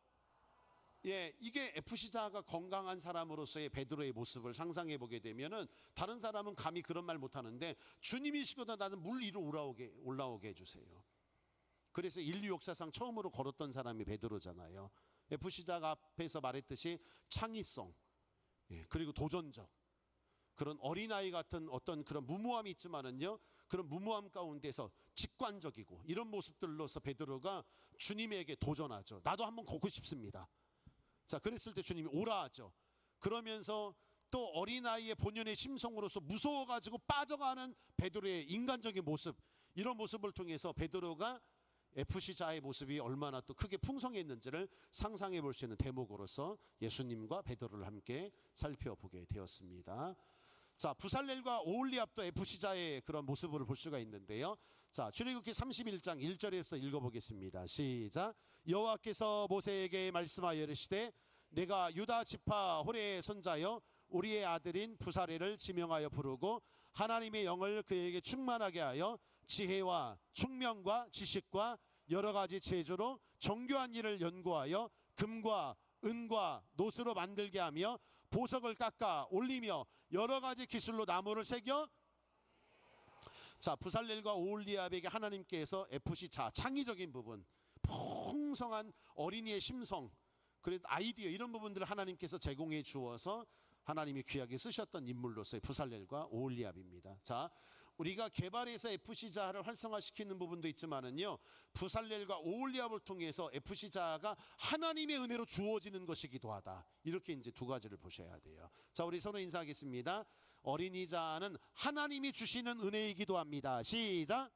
예, 이게 FC자가 건강한 사람으로서의 베드로의 모습을 상상해 보게 되면은, 다른 사람은 감히 그런 말 못하는데 주님이시거든 나는 물 위로 올라오게 해주세요. 그래서 인류 역사상 처음으로 걸었던 사람이 베드로잖아요. FC자가 앞에서 말했듯이 창의성, 예, 그리고 도전적, 그런 어린아이 같은 어떤 그런 무모함이 있지만은요, 그런 무모함 가운데서 직관적이고 이런 모습들로서 베드로가 주님에게 도전하죠. 나도 한번 걷고 싶습니다. 자, 그랬을 때 주님이 오라 하죠. 그러면서 또 어린아이의 본연의 심성으로서 무서워가지고 빠져가는 베드로의 인간적인 모습, 이런 모습을 통해서 베드로가 FC자의 모습이 얼마나 또 크게 풍성했는지를 상상해 볼 수 있는 대목으로서 예수님과 베드로를 함께 살펴보게 되었습니다. 자, 부살렐과 오홀리압도 FC자의 그런 모습을 볼 수가 있는데요. 자, 출애굽기 31장 1절에서 읽어보겠습니다. 시작. 여호와께서 모세에게 말씀하여 이르시되 내가 유다 지파 호레의 손자여 우리의 아들인 부살렐을 지명하여 부르고 하나님의 영을 그에게 충만하게 하여 지혜와 총명과 지식과 여러 가지 재주로 정교한 일을 연구하여 금과 은과 노스로 만들게 하며 보석을 깎아 올리며 여러 가지 기술로 나무를 새겨. 자, 부살렐과 오홀리압에게 하나님께서 FC자, 창의적인 부분, 풍성한 어린이의 심성, 그래서 아이디어, 이런 부분들을 하나님께서 제공해 주어서 하나님이 귀하게 쓰셨던 인물로서의 부살렐과 오홀리압입니다. 자, 우리가 개발해서 FC자를 활성화시키는 부분도 있지만은요, 부살렐과 오홀리압을 통해서 FC자가 하나님의 은혜로 주어지는 것이기도 하다. 이렇게 이제 두 가지를 보셔야 돼요. 자, 우리 서로 인사하겠습니다. 어린이 자는 하나님이 주시는 은혜이기도 합니다. 시작.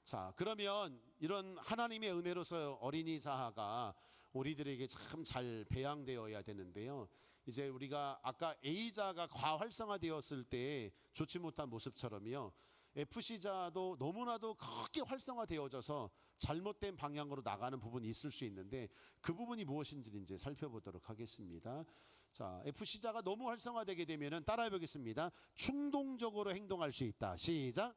자, 그러면 이런 하나님의 은혜로서 어린이 자아가 우리들에게 참 잘 배양되어야 되는데요. 이제 우리가 아까 A자가 과활성화되었을 때 좋지 못한 모습처럼요, FC자도 너무나도 크게 활성화되어져서 잘못된 방향으로 나가는 부분이 있을 수 있는데 그 부분이 무엇인지 이제 살펴보도록 하겠습니다. 자, FC자가 너무 활성화되게 되면은 따라해 보겠습니다. 충동적으로 행동할 수 있다. 시작.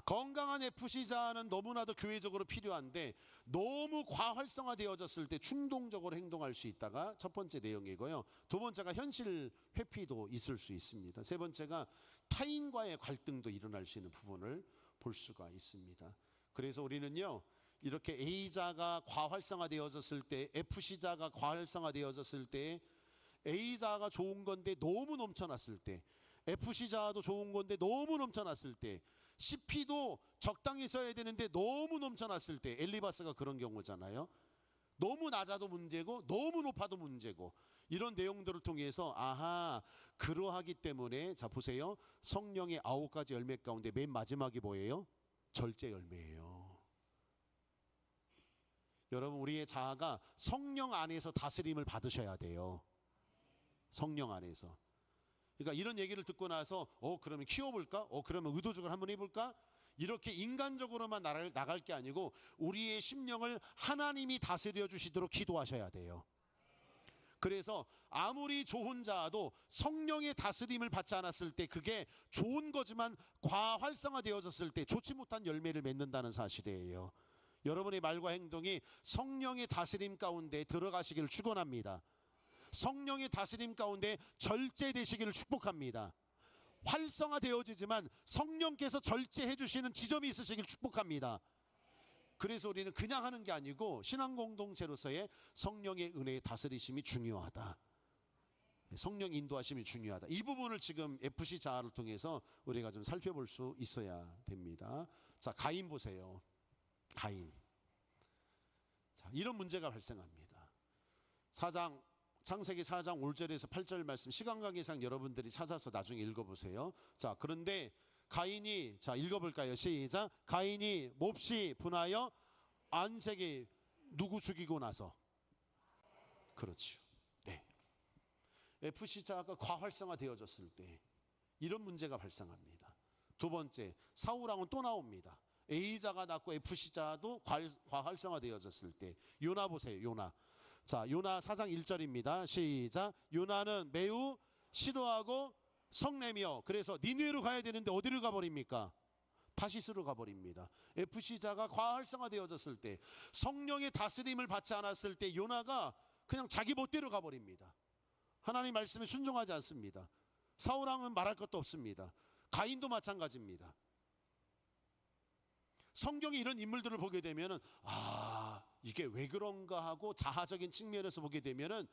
건강한 FC자는 너무나도 교회적으로 필요한데 너무 과활성화되어졌을 때 충동적으로 행동할 수 있다가 첫 번째 내용이고요. 두 번째가 현실 회피도 있을 수 있습니다. 세 번째가 타인과의 갈등도 일어날 수 있는 부분을 볼 수가 있습니다. 그래서 우리는요, 이렇게 A자가 과활성화되어졌을 때, FC자가 과활성화되어졌을 때, A자가 좋은 건데 너무 넘쳐났을 때, FC자도 좋은 건데 너무 넘쳐났을 때, CP도 적당히 써야 되는데 너무 넘쳐났을 때, 엘리바스가 그런 경우잖아요. 너무 낮아도 문제고 너무 높아도 문제고, 이런 내용들을 통해서 아하, 그러하기 때문에 자 보세요. 성령의 9가지 열매 가운데 맨 마지막이 뭐예요? 절제 열매예요. 여러분, 우리의 자아가 성령 안에서 다스림을 받으셔야 돼요. 성령 안에서. 그러니까 이런 얘기를 듣고 나서 그러면 키워볼까? 그러면 의도적으로 한번 해볼까? 이렇게 인간적으로만 나갈 게 아니고 우리의 심령을 하나님이 다스려 주시도록 기도하셔야 돼요. 그래서 아무리 좋은 자도 성령의 다스림을 받지 않았을 때 그게 좋은 거지만 과활성화되어졌을 때 좋지 못한 열매를 맺는다는 사실이에요. 여러분의 말과 행동이 성령의 다스림 가운데 들어가시기를 축원합니다. 성령의 다스림 가운데 절제되시기를 축복합니다. 활성화되어지지만 성령께서 절제해 주시는 지점이 있으시길 축복합니다. 그래서 우리는 그냥 하는 게 아니고 신앙 공동체로서의 성령의 은혜의 다스리심이 중요하다. 성령 인도하심이 중요하다. 이 부분을 지금 FC 자아를 통해서 우리가 좀 살펴볼 수 있어야 됩니다. 자, 가인 보세요. 가인. 자, 이런 문제가 발생합니다. 창세기 4장 5절에서 8절 말씀 시간 관계상 여러분들이 찾아서 나중에 읽어보세요. 자, 그런데 가인이, 자 읽어볼까요? 시작. 가인이 몹시 분하여 안색이 누구 죽이고 나서. 그렇죠. 네. FC자가 과활성화되어졌을 때 이런 문제가 발생합니다. 두 번째, 사울왕은 또 나옵니다. A자가 낳고 FC자도 과활성화되어졌을 때. 요나 보세요. 요나. 자, 요나 4장 1절입니다. 시작. 요나는 매우 싫어하고 성내며, 그래서 니느웨로 가야 되는데 어디로 가버립니까? 다시스로 가버립니다. FC자가 과활성화되어졌을 때, 성령의 다스림을 받지 않았을 때 요나가 그냥 자기 멋대로 가버립니다. 하나님 말씀에 순종하지 않습니다. 사울왕은 말할 것도 없습니다. 가인도 마찬가지입니다. 성경이 이런 인물들을 보게 되면은 이게 왜 그런가 하고 자아적인 측면에서 보게 되면은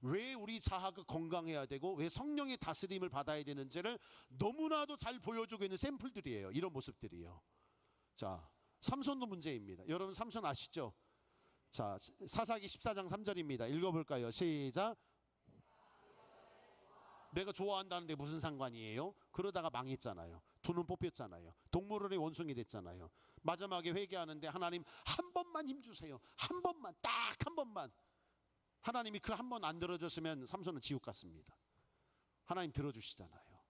왜 우리 자아가 건강해야 되고 왜 성령의 다스림을 받아야 되는지를 너무나도 잘 보여주고 있는 샘플들이에요. 이런 모습들이요. 자, 삼손도 문제입니다. 여러분 삼손 아시죠? 자, 사사기 14장 3절입니다. 읽어볼까요? 시작. 내가 좋아한다는데 무슨 상관이에요? 그러다가 망했잖아요. 두 눈 뽑혔잖아요. 동물원의 원숭이 됐잖아요. 마지막에 회개하는데 하나님 한 번만 힘주세요. 한 번만, 딱 한 번만. 하나님이 그 한 번 안 들어줬으면 삼손은 지옥 갔습니다. 하나님 들어주시잖아요.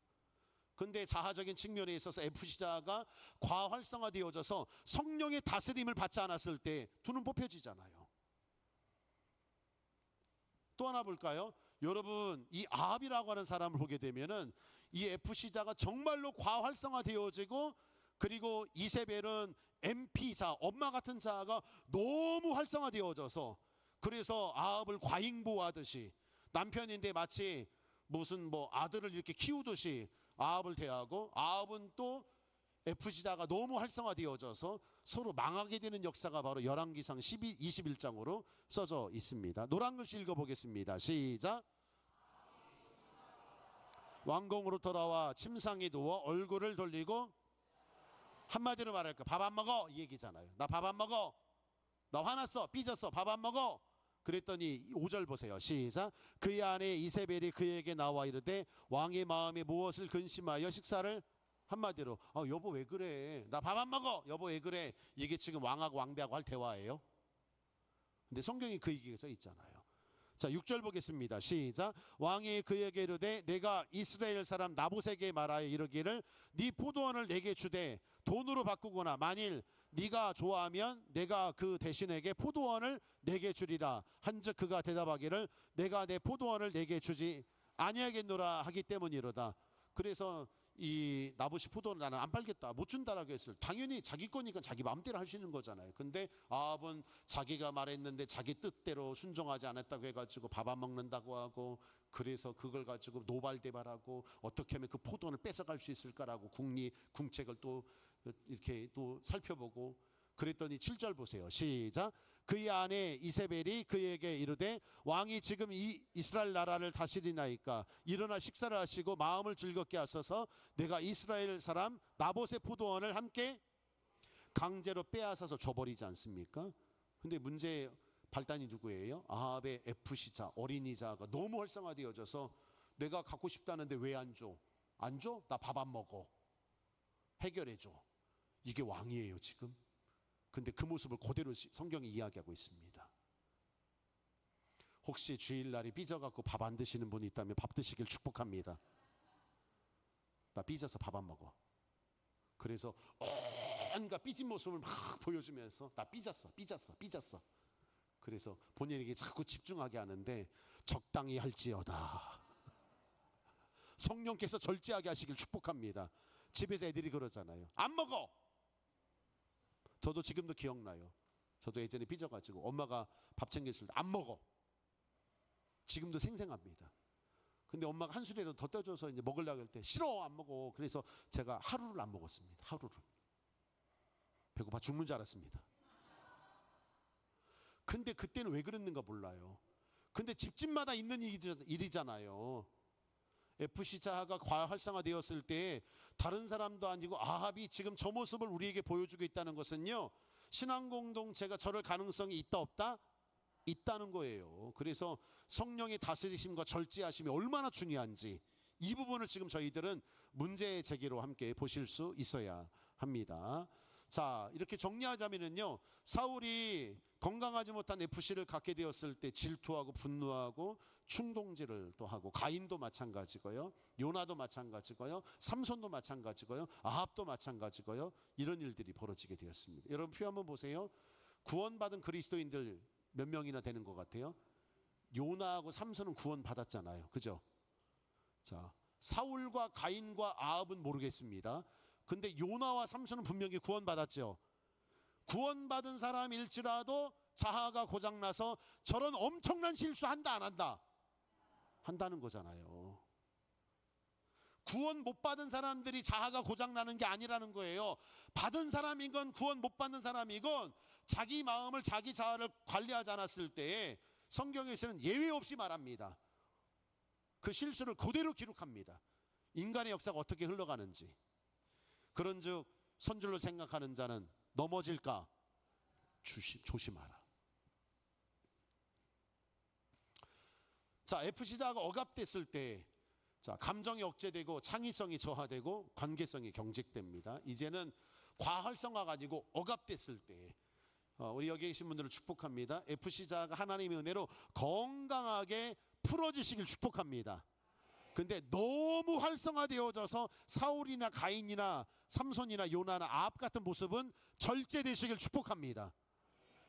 근데 자아적인 측면에 있어서 FC자가 과활성화되어져서 성령의 다스림을 받지 않았을 때 두 눈 뽑혀지잖아요. 또 하나 볼까요? 여러분, 이 아합이라고 하는 사람을 보게 되면은 이 FC자가 정말로 과활성화되어지고, 그리고 이세벨은 MP사, 엄마 같은 자아가 너무 활성화되어져서, 그래서 아합을 과잉보호하듯이 남편인데 마치 무슨 아들을 이렇게 키우듯이 아합을 대하고, 아합은 또 FC자가 너무 활성화되어져서 서로 망하게 되는 역사가 바로 열왕기상 21장으로 써져 있습니다. 노란 글씨 읽어보겠습니다. 시작. 왕궁으로 돌아와 침상에 누워 얼굴을 돌리고, 한마디로 말할까, 밥 안 먹어 이 얘기잖아요. 나 밥 안 먹어, 나 화났어, 삐졌어, 밥 안 먹어. 그랬더니 5절 보세요. 시작. 그의 아내 이세벨이 그에게 나와 이르되 왕의 마음에 무엇을 근심하여 식사를, 한마디로 여보 왜 그래, 나 밥 안 먹어, 여보 왜 그래. 이게 지금 왕하고 왕비하고 할 대화예요. 근데 성경이 그 얘기가 써 있잖아요. 자, 6절 보겠습니다. 시작. 왕이 그에게 이르되 내가 이스라엘 사람 나봇에게 말하여 이르기를 네 포도원을 내게 주되 돈으로 바꾸거나 만일 네가 좋아하면 내가 그 대신에게 포도원을 내게 주리라 한즉 그가 대답하기를 내가 내 포도원을 내게 주지 아니하겠노라 하기 때문이로다. 그래서 이 나봇이 포도원을 나는 안 팔겠다, 못 준다라고 했을 당연히 자기 거니까 자기 마음대로 할 수 있는 거잖아요. 근데 아합은 자기가 말했는데 자기 뜻대로 순종하지 않았다고 해가지고 밥 안 먹는다고 하고, 그래서 그걸 가지고 노발대발하고 어떻게 하면 그 포도원을 뺏어갈 수 있을까라고 궁책을 또 이렇게 또 살펴보고, 그랬더니 7절 보세요. 시작. 그의 아내 이세벨이 그에게 이르되 왕이 지금 이 이스라엘 나라를 다스리나이까 일어나 식사를 하시고 마음을 즐겁게 하소서. 내가 이스라엘 사람 나봇의 포도원을 함께 강제로 빼앗아서 줘버리지 않습니까? 근데 문제의 발단이 누구예요? 아합의 FC자, 어린이자가 너무 활성화되어져서 내가 갖고 싶다는데 왜 안 줘? 안 줘? 나 밥 안 먹어. 해결해줘. 이게 왕이에요 지금. 근데 그 모습을 그대로 성경이 이야기하고 있습니다. 혹시 주일날이 삐져갖고 밥 안 드시는 분이 있다면 밥 드시길 축복합니다. 나 삐져서 밥 안 먹어. 그래서 온갖 삐진 모습을 막 보여주면서 나 삐졌어. 그래서 본인에게 자꾸 집중하게 하는데 적당히 할지어다. 성령께서 절제하게 하시길 축복합니다. 집에서 애들이 그러잖아요. 안 먹어. 저도 지금도 기억나요. 저도 예전에 삐져가지고 엄마가 밥 챙겨줄 때 안 먹어. 지금도 생생합니다. 근데 엄마가 한 수레라도 더 떠줘서 이제 먹으려고 할 때 싫어, 안 먹어. 그래서 제가 하루를 안 먹었습니다. 하루를. 배고파 죽는 줄 알았습니다. 근데 그때는 왜 그랬는가 몰라요. 근데 집집마다 있는 일이잖아요. FC 자하가 과활성화되었을 때 다른 사람도 아니고 아합이 지금 저 모습을 우리에게 보여주고 있다는 것은요, 신앙 공동체가 저럴 가능성이 있다 없다? 있다는 거예요. 그래서 성령의 다스리심과 절제하심이 얼마나 중요한지 이 부분을 지금 저희들은 문제 제기로 함께 보실 수 있어야 합니다. 자, 이렇게 정리하자면요, 사울이 건강하지 못한 FC를 갖게 되었을 때 질투하고 분노하고 충동질을 또 하고, 가인도 마찬가지고요, 요나도 마찬가지고요, 삼손도 마찬가지고요, 아합도 마찬가지고요. 이런 일들이 벌어지게 되었습니다. 여러분 표 한번 보세요. 구원받은 그리스도인들 몇 명이나 되는 것 같아요? 요나하고 삼손은 구원받았잖아요. 그죠? 자, 사울과 가인과 아합은 모르겠습니다. 근데 요나와 삼손은 분명히 구원받았죠. 구원받은 사람일지라도 자아가 고장나서 저런 엄청난 실수한다 안 한다? 한다는 거잖아요. 구원 못 받은 사람들이 자아가 고장나는 게 아니라는 거예요. 받은 사람이건 구원 못 받는 사람이건 자기 마음을, 자기 자아를 관리하지 않았을 때에 성경에서는 예외 없이 말합니다. 그 실수를 그대로 기록합니다. 인간의 역사가 어떻게 흘러가는지. 그런즉 선줄로 생각하는 자는 넘어질까 조심하라. 자, FC자가 억압됐을 때, 자, 감정이 억제되고 창의성이 저하되고 관계성이 경직됩니다. 이제는 과활성화가 아니고 억압됐을 때, 우리 여기 계신 분들을 축복합니다. FC자가 하나님의 은혜로 건강하게 풀어지시길 축복합니다. 근데 너무 활성화되어져서 사울이나 가인이나 삼손이나 요나나 아합 같은 모습은 절제되시길 축복합니다.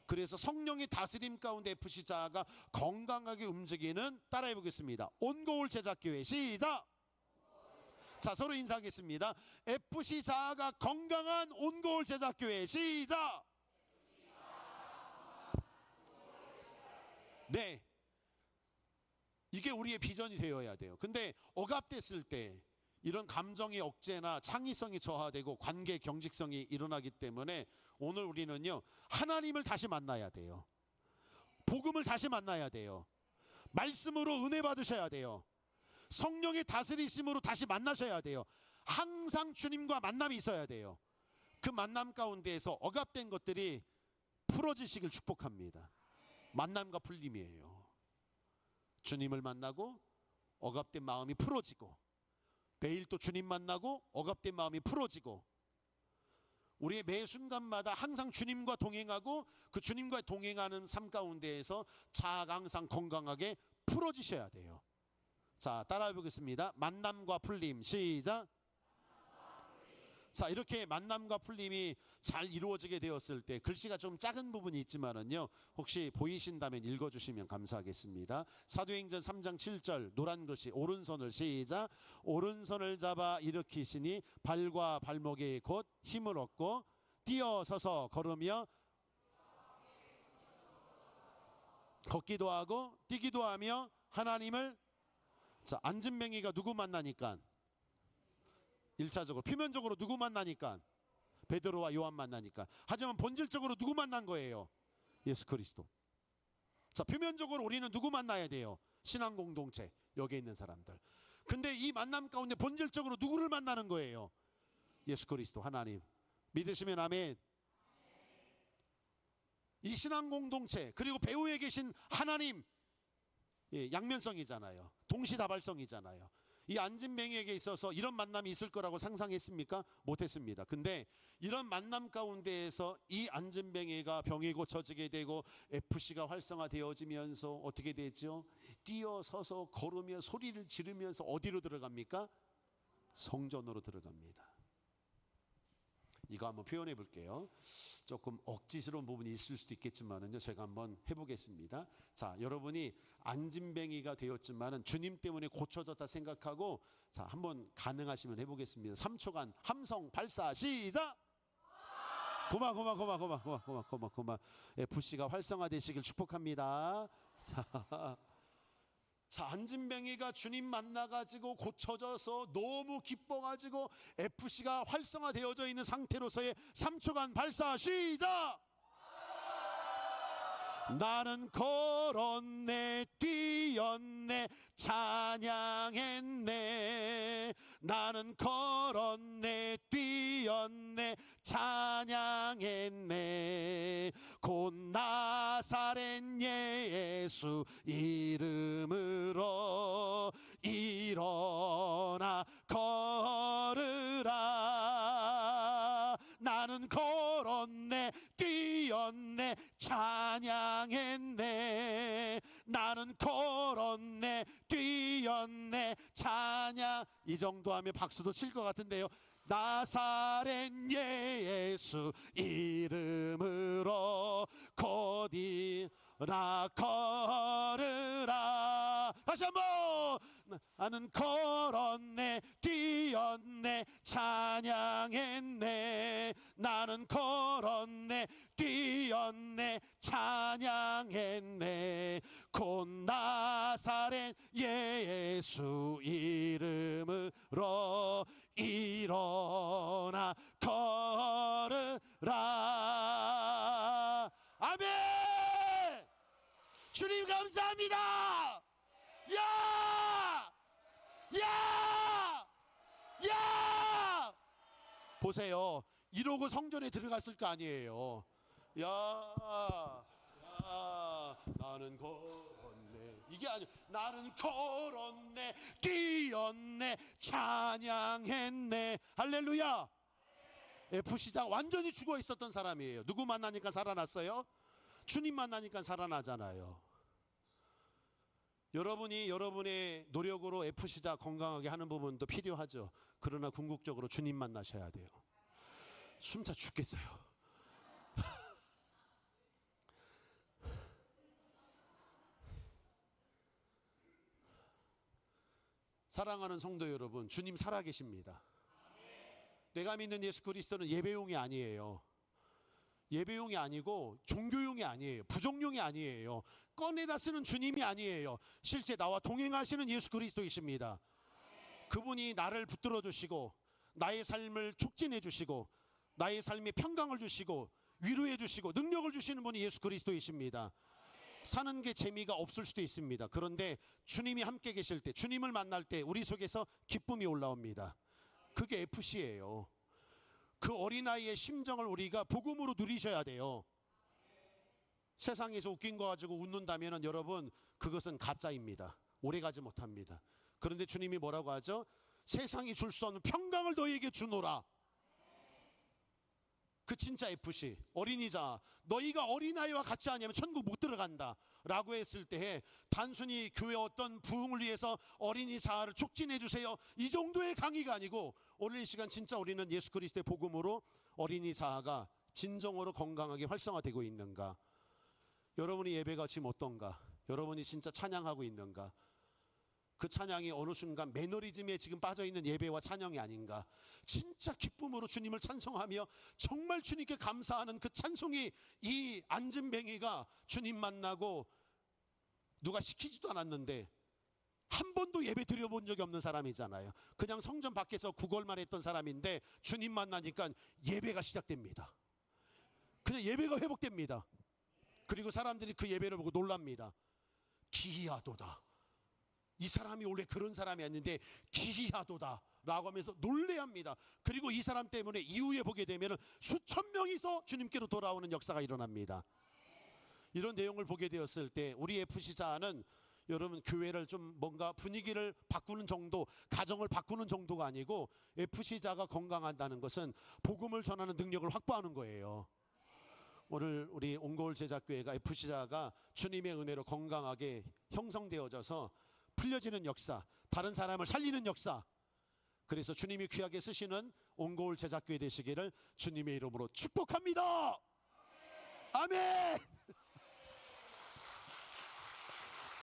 그래서 성령의 다스림 가운데 FC자가 건강하게 움직이는, 따라해 보겠습니다. 온고울 제작교회 시작. 자, 서로 인사하겠습니다. FC자가 건강한 온고울 제작교회 시작. 네, 이게 우리의 비전이 되어야 돼요. 근데 억압됐을 때 이런 감정의 억제나 창의성이 저하되고 관계 경직성이 일어나기 때문에 오늘 우리는요, 하나님을 다시 만나야 돼요. 복음을 다시 만나야 돼요. 말씀으로 은혜 받으셔야 돼요. 성령의 다스리심으로 다시 만나셔야 돼요. 항상 주님과 만남이 있어야 돼요. 그 만남 가운데에서 억압된 것들이 풀어지시길 축복합니다. 만남과 풀림이에요. 주님을 만나고 억압된 마음이 풀어지고, 내일 또 주님 만나고 억압된 마음이 풀어지고, 우리의 매 순간마다 항상 주님과 동행하고 그 주님과 동행하는 삶 가운데에서 자아가 항상 건강하게 풀어지셔야 돼요. 자, 따라해 보겠습니다. 만남과 풀림. 시작. 자, 이렇게 만남과 풀림이 잘 이루어지게 되었을 때 글씨가 좀 작은 부분이 있지만은요, 혹시 보이신다면 읽어주시면 감사하겠습니다. 사도행전 3장 7절 노란 글씨, 오른손을 시작. 오른손을 잡아 일으키시니 발과 발목에 곧 힘을 얻고 뛰어서서 걸으며 걷기도 하고 뛰기도 하며 하나님을. 자, 안진뱅이가 누구 만나니까? 1차적으로 표면적으로 누구 만나니까? 베드로와 요한 만나니까. 하지만 본질적으로 누구 만난 거예요? 예수 그리스도. 자, 표면적으로 우리는 누구 만나야 돼요? 신앙 공동체, 여기 있는 사람들. 근데 이 만남 가운데 본질적으로 누구를 만나는 거예요? 예수 그리스도, 하나님. 믿으시면 아멘. 이 신앙 공동체 그리고 배후에 계신 하나님, 양면성이잖아요. 동시다발성이잖아요. 이 안진뱅이에게 있어서 이런 만남이 있을 거라고 상상했습니까? 못했습니다. 근데 이런 만남 가운데에서 이 안진뱅이가 병이 고쳐지게 되고 FC가 활성화되어지면서 어떻게 되죠? 뛰어서서 걸으며 소리를 지르면서 어디로 들어갑니까? 성전으로 들어갑니다. 이거 한번 표현해 볼게요. 조금 억지스러운 부분이 있을 수도 있겠지만은요, 제가 한번 해보겠습니다. 자, 여러분이 안진뱅이가 되었지만은 주님 때문에 고쳐졌다 생각하고, 자, 한번 가능하시면 해보겠습니다. 3초간 함성 발사 시작. 고마. FC가 활성화되시길 축복합니다. 자, 안진뱅이가 주님 만나가지고 고쳐져서 너무 기뻐가지고 FC가 활성화되어져 있는 상태로서의 3초간 발사 시작. 나는 걸었네 뛰었네 찬양했네. 나는 걸었네 뛰었네 찬양했네. 곧 나사렛 예수 이름으로 일어나 걸으라. 나는 걸었네 뛰었네 찬양했네. 나는 걸었네 뛰었네 찬양. 이 정도 하면 박수도 칠 것 같은데요. 나사렛 예수 이름으로 곧 일어나 걸으라. 다시 한번. 나는 걸었네 뛰었네 찬양했네. 나는 걸었네 뛰었네 찬양했네. 곧 나사렛 예수 이름으로 일어나 걸으라. 아멘. 주님 감사합니다. 야! 보세요. 이러고 성전에 들어갔을 거 아니에요. 나는 걸었네. 이게 아니고 나는 걸었네 뛰었네 찬양했네. 할렐루야. FC장 완전히 죽어 있었던 사람이에요. 누구 만나니까 살아났어요? 주님 만나니까 살아나잖아요. 여러분이 여러분의 노력으로 FC자 건강하게 하는 부분도 필요하죠. 그러나 궁극적으로 주님 만나셔야 돼요. 숨차 죽겠어요. 사랑하는 성도 여러분, 주님 살아계십니다. 내가 믿는 예수 그리스도는 예배용이 아니에요. 예배용이 아니고 종교용이 아니에요. 부정용이 아니에요. 꺼내다 쓰는 주님이 아니에요. 실제 나와 동행하시는 예수 그리스도이십니다. 그분이 나를 붙들어 주시고 나의 삶을 촉진해 주시고 나의 삶에 평강을 주시고 위로해 주시고 능력을 주시는 분이 예수 그리스도이십니다. 사는 게 재미가 없을 수도 있습니다. 그런데 주님이 함께 계실 때, 주님을 만날 때 우리 속에서 기쁨이 올라옵니다. 그게 FC예요. 그 어린아이의 심정을 우리가 복음으로 누리셔야 돼요. 세상에서 웃긴 거 가지고 웃는다면 여러분, 그것은 가짜입니다. 오래가지 못합니다. 그런데 주님이 뭐라고 하죠? 세상이 줄 수 없는 평강을 너희에게 주노라. 그 진짜 FC 어린이자 너희가 어린아이와 같이 하냐면 천국 못 들어간다 라고 했을 때에 단순히 교회 어떤 부흥을 위해서 어린이 자아를 촉진해 주세요 이 정도의 강의가 아니고 오늘 이 시간 진짜 우리는 예수 그리스도의 복음으로 어린이 자아가 진정으로 건강하게 활성화되고 있는가, 여러분이 예배가 지금 어떤가, 여러분이 진짜 찬양하고 있는가, 그 찬양이 어느 순간 매너리즘에 지금 빠져있는 예배와 찬양이 아닌가, 진짜 기쁨으로 주님을 찬송하며 정말 주님께 감사하는 그 찬송이, 이 안진뱅이가 주님 만나고 누가 시키지도 않았는데 한 번도 예배 드려본 적이 없는 사람이잖아요. 그냥 성전 밖에서 구걸만 했던 사람인데 주님 만나니까 예배가 시작됩니다. 그냥 예배가 회복됩니다. 그리고 사람들이 그 예배를 보고 놀랍니다. 기이하도다, 이 사람이 원래 그런 사람이 아닌데 기이하도다 라고 하면서 놀래합니다. 그리고 이 사람 때문에 이후에 보게 되면 수천 명이서 주님께로 돌아오는 역사가 일어납니다. 이런 내용을 보게 되었을 때 우리 FC자는 여러분 교회를 좀 뭔가 분위기를 바꾸는 정도, 가정을 바꾸는 정도가 아니고 FC자가 건강한다는 것은 복음을 전하는 능력을 확보하는 거예요. 오늘 우리 온고울 제자교회가 FC자가 주님의 은혜로 건강하게 형성되어져서 풀려지는 역사, 다른 사람을 살리는 역사, 그래서 주님이 귀하게 쓰시는 온고울 제자교회 되시기를 주님의 이름으로 축복합니다. 아멘.